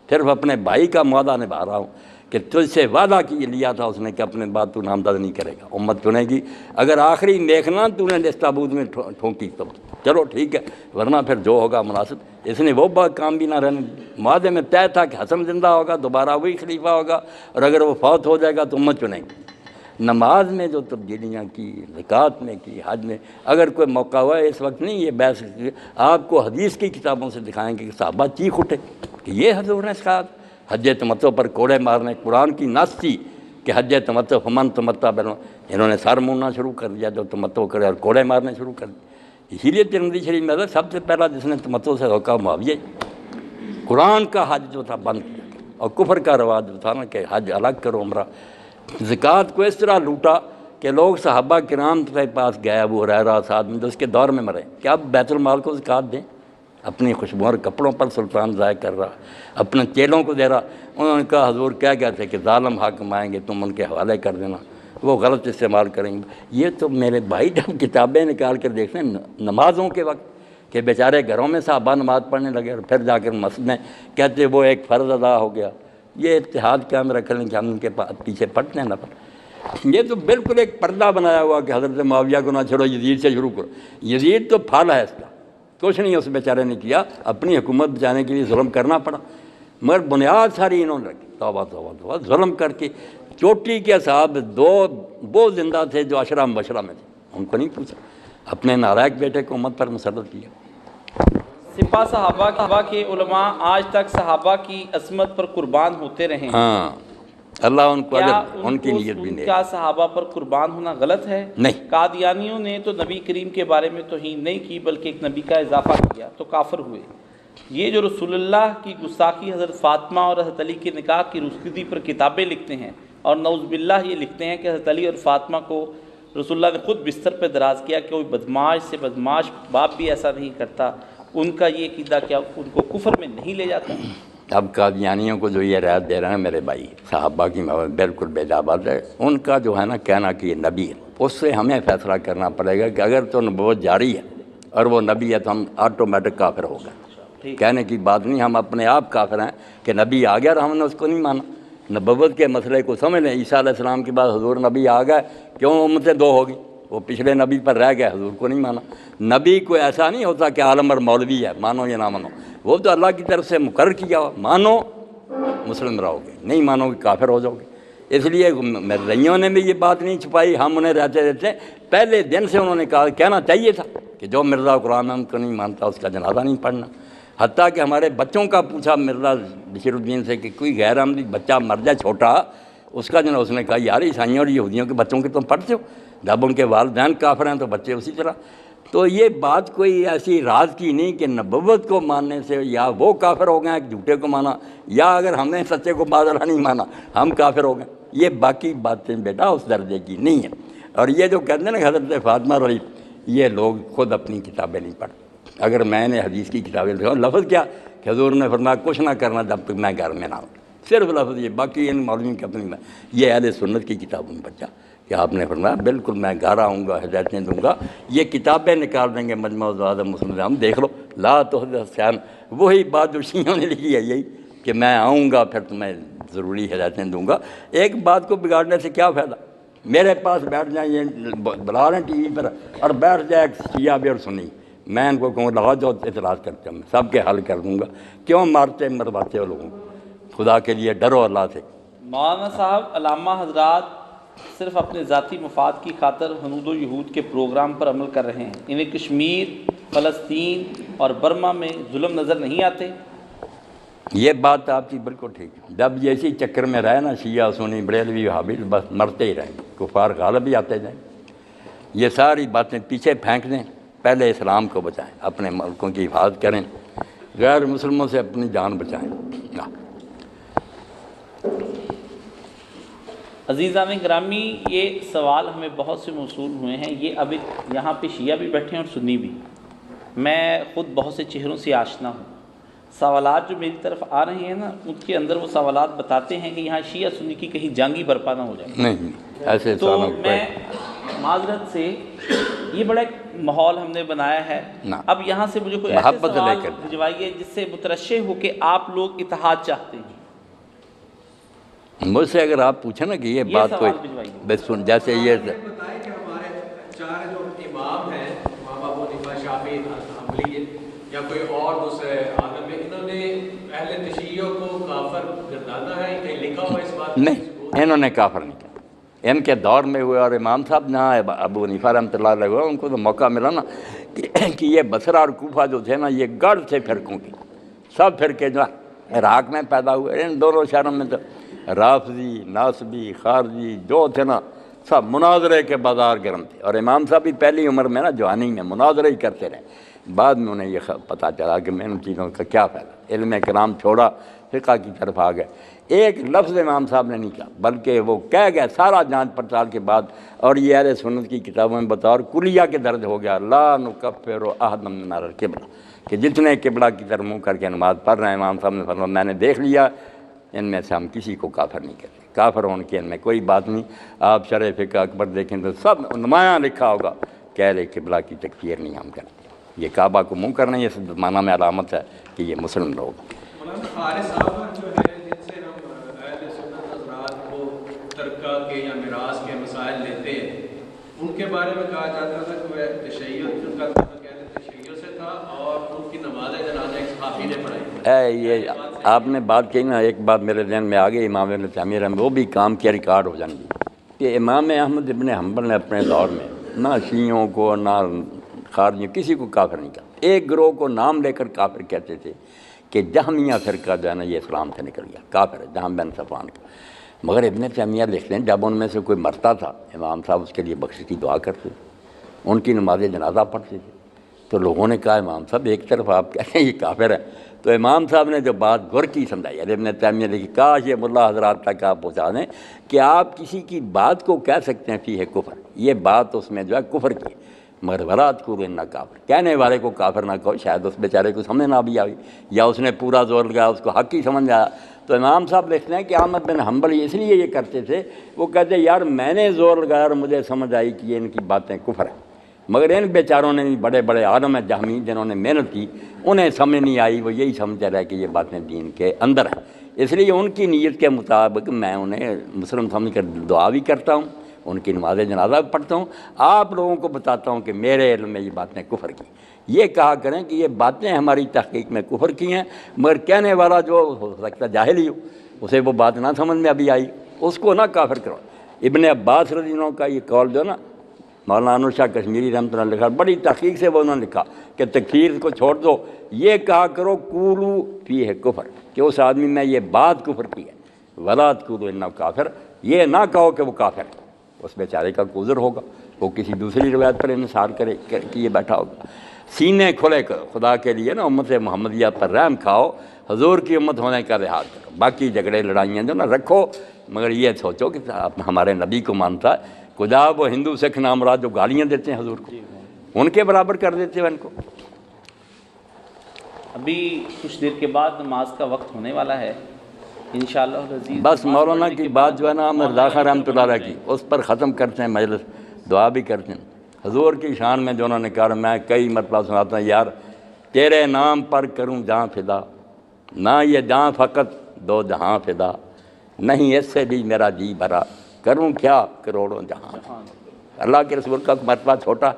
صرف اپنے بھائی کا معاہدہ نبھا رہا ہوں کہ تجھ سے وعدہ کی لیا تھا اس نے کہ اپنے بعد تو نامزد نہیں کرے گا، امت چنے گی، اگر آخری میخنا تو نے اس تابوت میں ٹھونکی تو چلو ٹھیک ہے، ورنہ پھر جو ہوگا مناسب۔ اس نے وہ کام بھی نہ رہنے، معاہدے میں طے تھا کہ حسن زندہ ہوگا، دوبارہ وہی خلیفہ ہوگا، اور اگر وہ فوت ہو جائے گا تو امت چنے گی۔ نماز میں جو تبدیلیاں کی، زکوٰۃ میں کی، حج میں، اگر کوئی موقع ہوا ہے اس وقت نہیں یہ بحث، آپ کو حدیث کی کتابوں سے دکھائیں گے کہ صحابہ چیخ اٹھے کہ یہ حضور نے سکھایا، حج تمتع پر کوڑے مارنے، قرآن کی نص تھی کہ حج تمتع فمن تمتع بنو، انہوں نے سر موننا شروع کر دیا جو تمتع کرے، اور کوڑے مارنے شروع کر دیے۔ اسی لیے ترمذی شریف میں سب سے پہلا جس نے تمتع سے روکا معاویہ، قرآن کا حج جو تھا بند کیا، اور کفر کا رواج جو تھا نا کہ حج الگ کرو، عمرہ۔ زکوٰۃ کو اس طرح لوٹا کہ لوگ صحابہ کرام کے پاس گئے، ابو ہریرہ سعد میں جو اس کے دور میں مرے کہ اب بیت المال کو زکوٰۃ دیں، اپنی خوشبو اور کپڑوں پر سلطان ضائع کر رہا، اپنے چیلوں کو دے رہا۔ انہوں نے کہا حضور کہہ گئے تھے کہ ظالم حاکم آئیں گے تم ان کے حوالے کر دینا، وہ غلط استعمال کریں گے۔ یہ تو میرے بھائی جب کتابیں نکال کر دیکھتے ہیں نمازوں کے وقت کہ بیچارے گھروں میں صحابہ نماز پڑھنے لگے اور پھر جا کر مسجد میں کہتے وہ ایک فرض ادا ہو گیا، یہ اتحاد قائم رکھ لیں کہ ہم ان کے پیچھے پڑھتے ہیں نفل۔ یہ تو بالکل ایک پردہ بنایا ہوا کہ حضرت معاویہ کو نہ چھوڑو، یزید سے شروع کرو۔ یزید تو پھل ہے اس کا، کچھ نہیں اس بیچارے نے کیا، اپنی حکومت بچانے کے لیے ظلم کرنا پڑا، مگر بنیاد ساری انہوں نے رکھی، توبہ توبہ توبہ، ظلم کر کے چوٹی کے صاحب وہ زندہ تھے جو عشرہ مبشرہ میں تھے، ان کو نہیں پوچھا، اپنے نالائق بیٹے کو امت پر مسلط کیا۔ سپاہ صحابہ کے علماء آج تک صحابہ کی عظمت پر قربان ہوتے رہے ہیں، ہاں اللہ ان کو کیا اجر، ان کی نیت بھی ان نہیں۔ کا صحابہ پر قربان ہونا غلط ہے؟ نہیں۔ قادیانیوں نے تو نبی کریم کے بارے میں توہین نہیں کی بلکہ ایک نبی کا اضافہ کیا تو کافر ہوئے۔ یہ جو رسول اللہ کی گستاخی حضرت فاطمہ اور حضرت علی کے نکاح کی رسختی پر کتابیں لکھتے ہیں، اور نعوذ باللہ یہ لکھتے ہیں کہ حضرت علی اور فاطمہ کو رسول اللہ نے خود بستر پہ دراز کیا کہ کوئی بدماش سے بدماش باپ بھی ایسا نہیں کرتا، ان کا یہ عقیدہ کیا ان کو کفر میں نہیں لے جاتا؟ اب قادیانیوں کو جو یہ رعایت دے رہے ہیں میرے بھائی، صحابہ کی محبت بالکل بے جا بات ہے، ان کا جو ہے نا کہنا کہ یہ نبی ہے، اس سے ہمیں فیصلہ کرنا پڑے گا کہ اگر تو نبوت جاری ہے اور وہ نبی ہے تو ہم آٹومیٹک کافر ہو گئے۔ کہنے کی بات نہیں، ہم اپنے آپ کافر ہیں کہ نبی آ گیا اور ہم نے اس کو نہیں مانا۔ نبوت کے مسئلے کو سمجھ لیں، عیسیٰ علیہ السلام کے بعد حضور نبی آ گئے، کیوں امتیں دو ہوگی؟ وہ پچھلے نبی پر رہ گئے، حضور کو نہیں مانا۔ نبی کو ایسا نہیں ہوتا کہ عالم اور مولوی ہے، مانو یا نہ مانو، وہ تو اللہ کی طرف سے مقرر کیا ہوا، مانو مسلم رہو گے، نہیں مانو گے کافر ہو جاؤ گے۔ اس لیے مرزائیوں نے بھی یہ بات نہیں چھپائی، ہم انہیں رہتے پہلے دن سے انہوں نے کہنا چاہیے تھا کہ جو مرزا قرآن ہم کو نہیں مانتا اس کا جنازہ نہیں پڑھنا۔ حتیٰ کہ ہمارے بچوں کا پوچھا مرزا بشیر الدین سے کہ کوئی غیر احمدی بچہ مر جائے چھوٹا، اس کا اس نے کہا یار عیسائیوں اور یہودیوں کے بچوں کے تم پڑھتے ہو، جب ان کے والدین کافر ہیں تو بچے اسی طرح۔ تو یہ بات کوئی ایسی راز کی نہیں کہ نبوت کو ماننے سے یا وہ کافر ہو گئے ہیں جھوٹے کو مانا، یا اگر ہم نے سچے کو بادلہ نہیں مانا ہم کافر ہو گئے، یہ باقی باتیں بیٹا اس درجے کی نہیں ہیں۔ اور یہ جو کہتے ہیں نا حضرت فاطمہ رضی، یہ لوگ خود اپنی کتابیں نہیں پڑھتے۔ اگر میں نے حدیث کی کتابیں لکھا لفظ کیا کہ حضور نے فرمایا کچھ نہ کرنا جب تک میں گھر میں نہ ہوں، صرف لفظ یہ، باقی ان مولویوں کی اپنی میں یہ اہل سنت کی کتابوں میں بچہ کہ آپ نے فرمایا بالکل میں گھر آؤں گا، ہدایتیں دوں گا، یہ کتابیں نکال دیں گے مجموعہ الزواد مسلم، ہم دیکھ لو لا تحدث حسین، وہی بات جو شیعوں نے لکھی ہے یہی کہ میں آؤں گا پھر تمہیں ضروری ہدایتیں دوں گا۔ ایک بات کو بگاڑنے سے کیا فائدہ؟ میرے پاس بیٹھ جائیں، یہ بلا رہے ہیں ٹی وی پر اور بیٹھ جائے شیعہ بھی اور سنی، میں ان کو کہوں لگا جو اعتراض کرتے ہیں میں سب کے حل کر دوں گا، کیوں مارتے مرواتے ہو لوگوں کو؟ خدا کے لیے ڈرو اللہ سے۔ مولانا صاحب، علامہ حضرات صرف اپنے ذاتی مفاد کی خاطر ہنود و یہود کے پروگرام پر عمل کر رہے ہیں، انہیں کشمیر، فلسطین اور برما میں ظلم نظر نہیں آتے؟ یہ بات آپ کی بالکل ٹھیک ہے، جب یہ اسی چکر میں رہے نا شیعہ سنی بریلوی وہابی بس مرتے ہی رہیں گے، کفار غالب ہی آتے جائیں۔ یہ ساری باتیں پیچھے پھینک دیں، پہلے اسلام کو بچائیں، اپنے ملکوں کی حفاظت کریں، غیر مسلموں سے اپنی جان بچائیں۔ عزیزان گرامی، یہ سوال ہمیں بہت سے موصول ہوئے ہیں، یہ اب یہاں پہ شیعہ بھی بیٹھے ہیں اور سنی بھی، میں خود بہت سے چہروں سے آشنا ہوں۔ سوالات جو میری طرف آ رہے ہیں نا، ان کے اندر وہ سوالات بتاتے ہیں کہ یہاں شیعہ سنی کی کہیں جنگی برپا نہ ہو جائے۔ نہیں ایسے تو میں معذرت سے یہ بڑا ایک ماحول ہم نے بنایا ہے، اب یہاں سے مجھے کوئی ایسے سوال بھجوائیے جس سے مترشح ہو کہ آپ لوگ اتحاد چاہتے ہیں۔ مجھ سے اگر آپ پوچھیں نا کہ یہ بات کوئی بس سن، جیسے یہ بتائیں کہ ہمارے چار جو امام ہیں، امام ابو حنیفہ، شافعی، حنبلی یا کوئی اور دوسرے عالم میں، انہوں نے اہل تشیع کو کافر گردانا ہے، کہیں لکھا ہوا اس بات؟ نہیں، انہوں نے کافر نہیں کیا، ان کے دور میں ہوئے، اور امام صاحب جہاں ابو حنیفہ رحمۃ اللہ علیہ ہوئے ان کو تو موقع ملا نا کہ یہ بصرہ اور کوفہ جو تھے نا یہ گڑھ تھے فرقوں کی، سب فرقے جو عراق میں پیدا ہوئے، ان دونوں شہروں میں تو رافضی، ناصبی، خارجی جو تھے نا سب مناظرے کے بازار گرم تھے، اور امام صاحب بھی پہلی عمر میں نا جوانی میں مناظرے ہی کرتے رہے، بعد میں انہیں یہ پتہ چلا کہ میں ان چیزوں کا کیا فائدہ، علم کلام چھوڑا، فقہ کی طرف آ گئے۔ ایک لفظ امام صاحب نے نہیں کہا بلکہ وہ کہہ گئے سارا جانچ پڑتال کے بعد، اور یہ اہل سنت کی کتابوں میں بطور کلیہ کے درج ہو گیا لا نکفر احدا من القبلہ، کہ جتنے قبلہ کی طرف منہ کر کے نماز پڑھ رہے ہیں امام صاحب نے فرمایا میں نے دیکھ لیا ان میں سے ہم کسی کو کافر نہیں کرتے، کافر ہونے کی ان میں کوئی بات نہیں۔ آپ شرح فقہ اکبر دیکھیں تو سب نمایاں لکھا ہوگا کہ اہل قبلہ کی تکفیر نہیں ہم کرتے، یہ کعبہ کو منہ کرنا یہ زمانہ میں علامت ہے کہ یہ مسلم لوگ۔ مولانا حارث صاحب جو ہے جن سے ہم اہل سنت حضرات کو ترکہ کے یا میراث کے مسائل لیتے ہیں، ان کے بارے میں کہا جاتا تھا کہ وہ تشیع ان کا تشیع سے تھا اور ان کی نماز جنازہ ایک صحابی نے پڑھائی۔ آپ نے بات کہی نا، ایک بات میرے ذہن میں آ گئی امام ابن تیمیہ رحمہ، وہ بھی کام کے ریکارڈ ہو جائیں گی کہ امام احمد ابن حنبل نے اپنے دور میں نہ شیعوں کو نہ خارجیوں کسی کو کافر نہیں کہا. ایک گروہ کو نام لے کر کافر کہتے تھے کہ جہمیہ فرقہ جو ہے نا یہ اسلام سے نکل گیا، کافر ہے جہم بن صفوان کا. مگر ابن تیمیہ لکھتے ہیں جب ان میں سے کوئی مرتا تھا امام صاحب اس کے لیے بخشش کی دعا کرتے تھے، ان کی نماز جنازہ پڑھتے تھے. تو لوگوں نے کہا امام صاحب ایک طرف آپ کہتے ہیں یہ کافر ہے، تو امام صاحب نے جو بات گر کی سمجھائی، ابن تیمیہ نے کہا کاش یہ ملا حضرات تک آپ پہنچا دیں کہ آپ کسی کی بات کو کہہ سکتے ہیں فی ہے کفر، یہ بات اس میں جو ہے کفر کی، مگر ولاد کو نہ کافر، کہنے والے کو کافر نہ کہو، شاید اس بیچارے کو سمجھ نہ بھی آئی یا اس نے پورا زور لگایا اس کو حق ہی سمجھ آیا. تو امام صاحب لکھتے ہیں کہ احمد بن حنبل اس لیے یہ کرتے تھے، وہ کہتے یار میں نے زور لگایا اور مجھے سمجھ آئی کہ یہ ان کی باتیں کفر ہیں، مگر ان بیچاروں نے بڑے بڑے عالم ہیں جہمی جنہوں نے محنت کی انہیں سمجھ نہیں آئی، وہ یہی سمجھ رہے کہ یہ باتیں دین کے اندر ہیں. اس لیے ان کی نیت کے مطابق میں انہیں مسلم سمجھ کر دعا بھی کرتا ہوں، ان کی نماز جنازہ بھی پڑھتا ہوں، آپ لوگوں کو بتاتا ہوں کہ میرے علم میں یہ باتیں کفر کی. یہ کہا کریں کہ یہ باتیں ہماری تحقیق میں کفر کی ہیں، مگر کہنے والا جو ہو سکتا جاہل ہی ہو، اسے وہ بات نہ سمجھ میں ابھی آئی، اس کو نہ کافر کرو. ابن عباس رضی اللہ عنہ کا یہ قول جو ہے نا، مولانا انور شاہ کشمیری رحمۃ اللہ لکھا، بڑی تحقیق سے وہ انہوں نے لکھا کہ تکفیر کو چھوڑ دو، یہ کہا کرو قولو فی ہے کفر، کہ اس آدمی میں یہ بات کفر کی ہے، ولا تقولوا انہ کافر، یہ نہ کہو کہ وہ کافر ہے. اس بیچارے کا عذر ہوگا، وہ کسی دوسری روایت پر انحصار کرے کہ یہ بیٹھا ہوگا. سینے کھلے کرو خدا کے لیے نا، امت محمدیہ پر رحم کھاؤ، حضور کی امت ہونے کا لحاظ کرو، باقی جھگڑے لڑائیاں جو نا رکھو، مگر یہ سوچو کہ ہمارے نبی کو مانتا ہے، خدا وہ ہندو سکھ نامراد جو گالیاں دیتے ہیں حضور کو، ان کے برابر کر دیتے ہیں ان کو. ابھی کچھ دیر کے بعد نماز کا وقت ہونے والا ہے انشاءاللہ العزیز. بس مولانا کی بات جو ہے نا مرزا خان رحمۃ اللہ علیہ کی، اس پر ختم کرتے ہیں مجلس، دعا بھی کرتے ہیں. حضور کی شان میں جو انہوں نے کہا، میں کئی مرتبہ سناتا ہوں، یار تیرے نام پر کروں جہاں فدا، نہ یہ جہاں فقط دو جہاں فدا، نہیں اس سے بھی میرا جی بھرا، کروں کیا کروڑوں جہاں. اللہ کے رسول کا مرتبہ چھوٹا،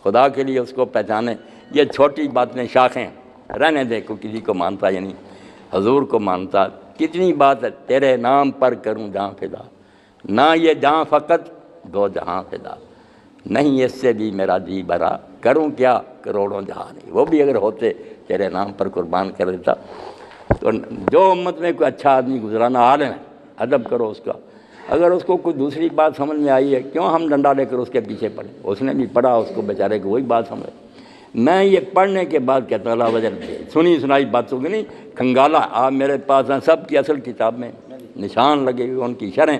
خدا کے لیے اس کو پہچانے. یہ چھوٹی باتیں شاخیں رہنے دے، کو کسی کو مانتا یا نہیں، حضور کو مانتا. کتنی بات ہے، تیرے نام پر کروں جہاں فدا، نہ یہ جہاں فقط دو جہاں فدا، نہیں اس سے بھی میرا جی بھرا، کروں کیا کروڑوں جہاں نہیں. وہ بھی اگر ہوتے تیرے نام پر قربان کر دیتا. تو جو امت میں کوئی اچھا آدمی گزرانا عالم ہے، ادب کرو اس کا. اگر اس کو کوئی دوسری بات سمجھ میں آئی ہے، کیوں ہم ڈنڈا لے کر اس کے پیچھے پڑے؟ اس نے بھی پڑھا، اس کو بیچارے کو وہی بات سمجھ. میں یہ پڑھنے کے بعد کہتا اللہ وجہ سنی سنائی باتوں کی نہیں، کھنگالا آپ میرے پاس ہیں، سب کی اصل کتاب میں نشان لگے ہوئے، ان کی شرح.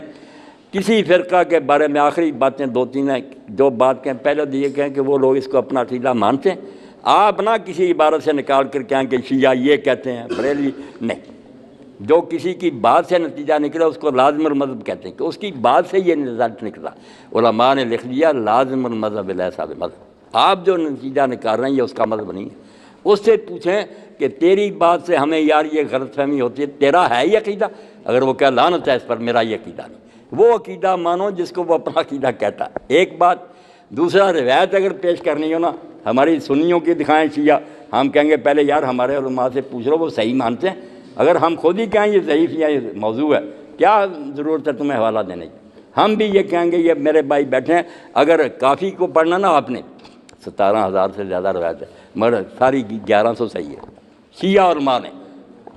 کسی فرقہ کے بارے میں آخری باتیں دو تین ہیں جو بات کہیں. پہلے تو یہ کہیں کہ وہ لوگ اس کو اپنا عقیدہ مانتے ہیں، آپ نہ کسی عبارت سے نکال کر کہیں کہ شیعہ یہ کہتے ہیں، بریلوی نہیں. جو کسی کی بات سے نتیجہ نکلا اس کو لازم المذہب کہتے ہیں، کہ اس کی بات سے یہ رزلٹ نکلا. علماء نے لکھ دیا لازم المذہب لیس بمذہب، آپ جو نتیجہ نکال رہے ہیں یہ اس کا مذہب نہیں ہے. اس سے پوچھیں کہ تیری بات سے ہمیں یار یہ غلط فہمی ہوتی ہے، تیرا ہے یہ عقیدہ؟ اگر وہ کہ لعنت ہے اس پر، میرا یہ عقیدہ نہیں. وہ عقیدہ مانو جس کو وہ اپنا عقیدہ کہتا ہے. ایک بات. دوسرا، روایت اگر پیش کرنی ہو نا، ہماری سنیوں کی دکھائیں شیعہ، ہم کہیں گے پہلے یار ہمارے علماء سے پوچھ لو وہ صحیح مانتے ہیں. اگر ہم خود ہی کہیں یہ ضعیف یا یہ موضوع ہے، کیا ضرورت ہے تمہیں حوالہ دینے کی؟ ہم بھی یہ کہیں گے. یہ میرے بھائی بیٹھے ہیں، اگر کافی کو پڑھنا نا آپ نے 17,000 سے زیادہ روایت ہے، مگر ساری 1100 صحیح ہے. شیعہ علماء نے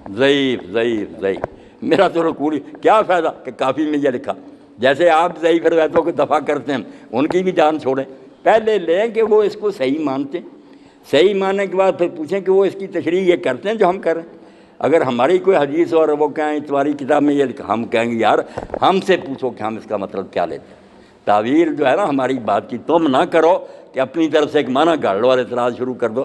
ضعیف ضعیف ضعیف. میرا تو رکوڑی کیا فائدہ کہ کافی میں یہ لکھا. جیسے آپ ضعیف روایتوں کو دفاع کرتے ہیں، ان کی بھی جان چھوڑیں. پہلے لیں کہ وہ اس کو صحیح مانتے ہیں، صحیح ماننے کے بعد پھر پوچھیں کہ وہ اس کی تشریح یہ کرتے ہیں جو ہم کر رہے ہیں. اگر ہماری کوئی حدیث اور وہ کہیں تمہاری کتاب میں یہ لکھا، ہم کہیں گے یار ہم سے پوچھو کہ ہم اس کا مطلب کیا لیتے ہیں. تعویل جو ہے نا ہماری بات کی تم نہ کرو کہ اپنی طرف سے ایک معنی گاڑ لو اور اعتراض شروع کر دو.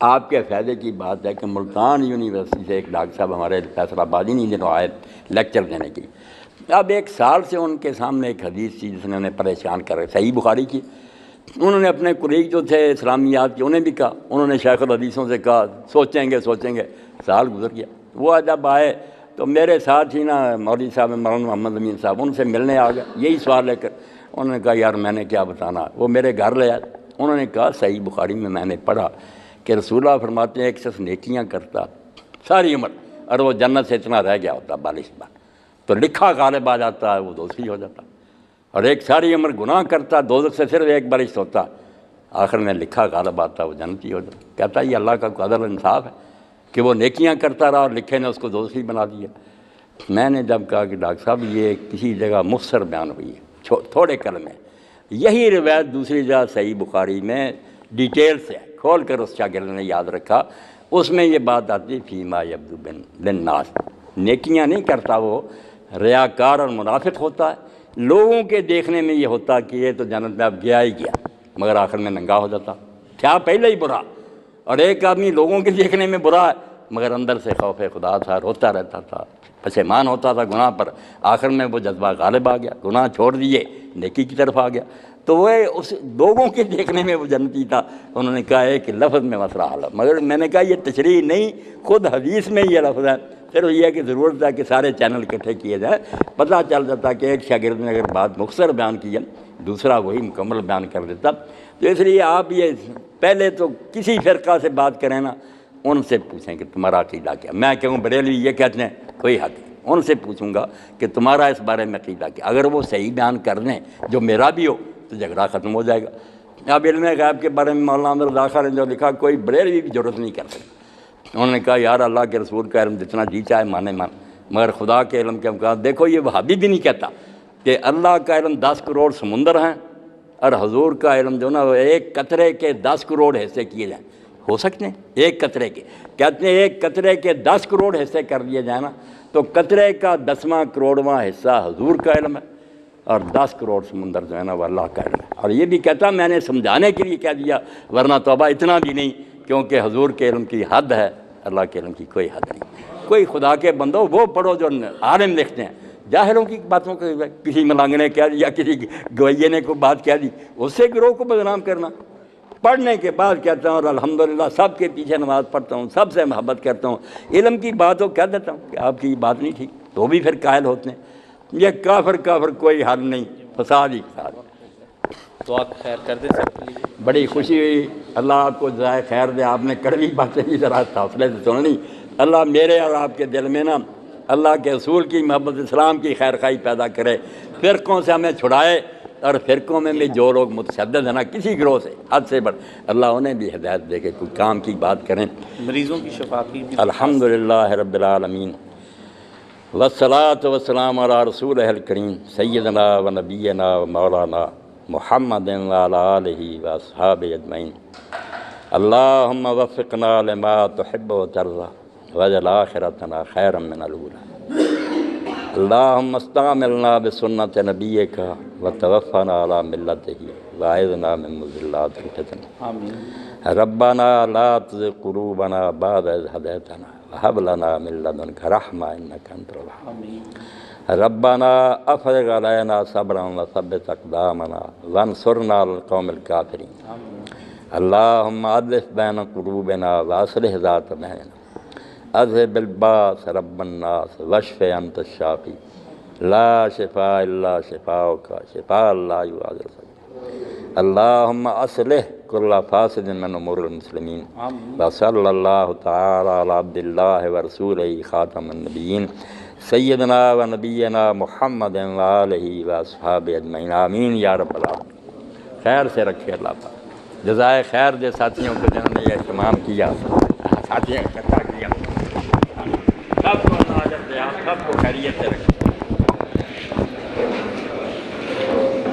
آپ کے فائدے کی بات ہے کہ ملتان یونیورسٹی سے ایک ڈاکٹر صاحب ہمارے فیصل آبادی نہیں جنہوں آئے لیکچر دینے کی. اب 1 سال سے ان کے سامنے ایک حدیث تھی جس نے انہیں پریشان کر رہے، صحیح بخاری کی. انہوں نے اپنے کولیگ جو تھے اسلامیات کے انہیں بھی کہا، انہوں نے شیخ الحدیثوں سے کہا سوچیں گے. سال گزر گیا. وہ جب آئے تو میرے ساتھ ہی نا مولوی صاحب مولانا محمد امین صاحب ان سے ملنے آ گئے یہی سوال لے کر. انہوں نے کہا یار میں نے کیا بتانا. وہ میرے گھر لے آئے. انہوں نے کہا صحیح بخاری میں نے پڑھا کہ رسول اللہ فرماتے ہیں ایک شخص نیکیاں کرتا ساری عمر اور وہ جنت سے اتنا رہ گیا ہوتا 42 بار، تو لکھا غالب آ جاتا ہے، وہ دوزخی ہو جاتا، اور ایک ساری عمر گناہ کرتا دوزخ سے صرف ایک بالش ہوتا، آخر میں لکھا غالب آتا وہ جنتی ہو جاتا۔ کہتا ہے یہ اللہ کا عدل و انصاف ہے کہ وہ نیکیاں کرتا رہا اور لکھے نے اس کو دوزخی بنا دیا۔ میں نے جب کہا کہ ڈاکٹر صاحب یہ کسی جگہ مختصر بیان ہوئی ہے تھوڑے کلمے، یہی روایت دوسری جگہ صحیح بخاری میں ڈیٹیل سے کھول کر اس شاگرد نے یاد رکھا، اس میں یہ بات آتی فیما یبدو للناس، نیکیاں نہیں کرتا وہ، ریاکار اور منافق ہوتا ہے، لوگوں کے دیکھنے میں یہ ہوتا کہ یہ تو جنت میں اب گیا ہی گیا، مگر آخر میں ننگا ہو جاتا، کیا پہلے ہی برا، اور ایک آدمی لوگوں کے دیکھنے میں برا ہے مگر اندر سے خوف خدا تھا، روتا رہتا تھا، پشیمان ہوتا تھا گناہ پر، آخر میں وہ جذبہ غالب آ گیا، گناہ چھوڑ دیے، نیکی کی طرف آ گیا، تو وہ اس لوگوں کے دیکھنے میں وہ جنتی تھا۔ انہوں نے کہا ہے کہ لفظ میں مسئلہ حل ہے، مگر میں نے کہا یہ تشریح نہیں، خود حدیث میں یہ لفظ ہے، پھر یہ ہے کہ ضرورت ہے کہ سارے چینل اکٹھے کیے جائیں، پتہ چل جاتا کہ ایک شاگرد نے اگر بات مختصر بیان کی ہے دوسرا وہی مکمل بیان کر دیتا۔ تو اس لیے آپ یہ پہلے تو کسی فرقہ سے بات کریں نا، ان سے پوچھیں کہ تمہارا عقیدہ کیا، میں کہوں بریلوی یہ کہتے ہیں کوئی حق نہیں، ان سے پوچھوں گا کہ تمہارا اس بارے میں عقیدہ کیا، اگر وہ صحیح بیان کر دیں جو میرا بھی ہو تو جھگڑا ختم ہو جائے گا۔ اب علم غیب کے بارے میں مولانا احمد رضا خان نے جو لکھا کوئی بریلوی بھی ضرورت نہیں کر سکتا۔ انہوں نے کہا یار اللہ کے رسول کا علم جتنا جی چاہے مانے مگر خدا کے علم کے مقابلے دیکھو یہ وہابی بھی نہیں کہتا کہ اللہ کا علم 10 کروڑ سمندر ہیں اور حضور کا علم جو نا وہ ایک قطرے کے 10 کروڑ حصے کیے جائیں، ہو سکتے ہیں ایک قطرے کے، کہتے ہیں ایک قطرے کے 10 کروڑ حصے کر دیے جائیں نا تو قطرے کا 10واں کروڑواں حصہ حضور کا علم ہے اور 10 کروڑ سمندر جو ہے نا وہ اللہ کا علم ہے۔ اور یہ بھی کہتا میں نے سمجھانے کے لیے کہہ دیا، ورنہ توبہ اتنا بھی نہیں، کیونکہ حضور کے علم کی حد ہے، اللہ کے علم کی کوئی حد نہیں۔ کوئی خدا کے بندو وہ پڑھو جو عالم لکھتے ہیں، جاہلوں کی باتوں کو کسی ملنگ نے کہہ دی یا کسی گویے نے کوئی بات کہہ دی اس سے گروہ کو بدنام کرنا۔ پڑھنے کے بعد کہتا ہوں اور الحمدللہ سب کے پیچھے نماز پڑھتا ہوں، سب سے محبت کرتا ہوں، علم کی بات ہو کہہ دیتا ہوں کہ آپ کی بات نہیں ٹھیک، تو بھی پھر قائل ہوتے ہیں۔ یہ کافر کوئی حل نہیں، فساد ہی فساد۔ دعا خیر کر دیں سب کے لیے۔ بڑی خوشی ہوئی، اللہ آپ کو جزائے خیر دے، آپ نے کڑوی باتیں بھی ذرا حوصلے سے سن لی۔ اللہ میرے اور آپ کے دل میں نا اللہ کے رسول کی محبت، اسلام کی خیر خواہی پیدا کرے، فرقوں سے ہمیں چھڑائے، اور فرقوں میں بھی جو لوگ متشدد ہیں نا کسی گروہ سے حد سے بڑھ، اللہ انہیں بھی ہدایت دے کے کوئی کام کی بات کریں۔ مریضوں کی شفا کی بھی الحمدللہ رب العالمین، والصلاة والسلام علی رسولہ الکریم سیدنا و نبینا و مولانا محمد وعلی آلہ و اصحابہ اجمعین۔ اللہم وفقنا لما تحب و ترضى واجعل آخرتنا خیرا من الاولی۔ اللہم استعملنا بسنت نبیک وتوفنا علی ملتہ واعذنا من مضلات الفتن۔ آمین۔ ربنا لا تزغ قلوبنا بعد اذ ہدیتنا وہب لنا من لدنک رحمہ انک انت الوہاب۔ آمین۔ ربنا افرغ علینا صبرا وثبت اقدامنا وانصرنا علی القوم الکافرین۔ آمین۔ اللہم الف بین قلوبنا واصلح ذات بیننا اذهب الباس رب الناس واشف انت الشافی لا شفاء الا شفاؤک شفاء لا یغادر سقما۔ اللہم اصلح کل فاسد من امور المسلمین۔ آمین۔ وصلی اللہ تعالی علی عبد اللہ ورسولہ خاتم النبیین سیدنا و نبینا محمد و آلہ و اصحابہ اجمعین، آمین یا رب العالمین۔ خیر سے رکھے اللہ تعالیٰ، جزائے خیر دے ساتھیوں کو جنہوں نے یہ اہتمام کیا، ساتھیوں اکٹھا کیا، سب کو ناجر دے، سب کو خیریت سے رکھے۔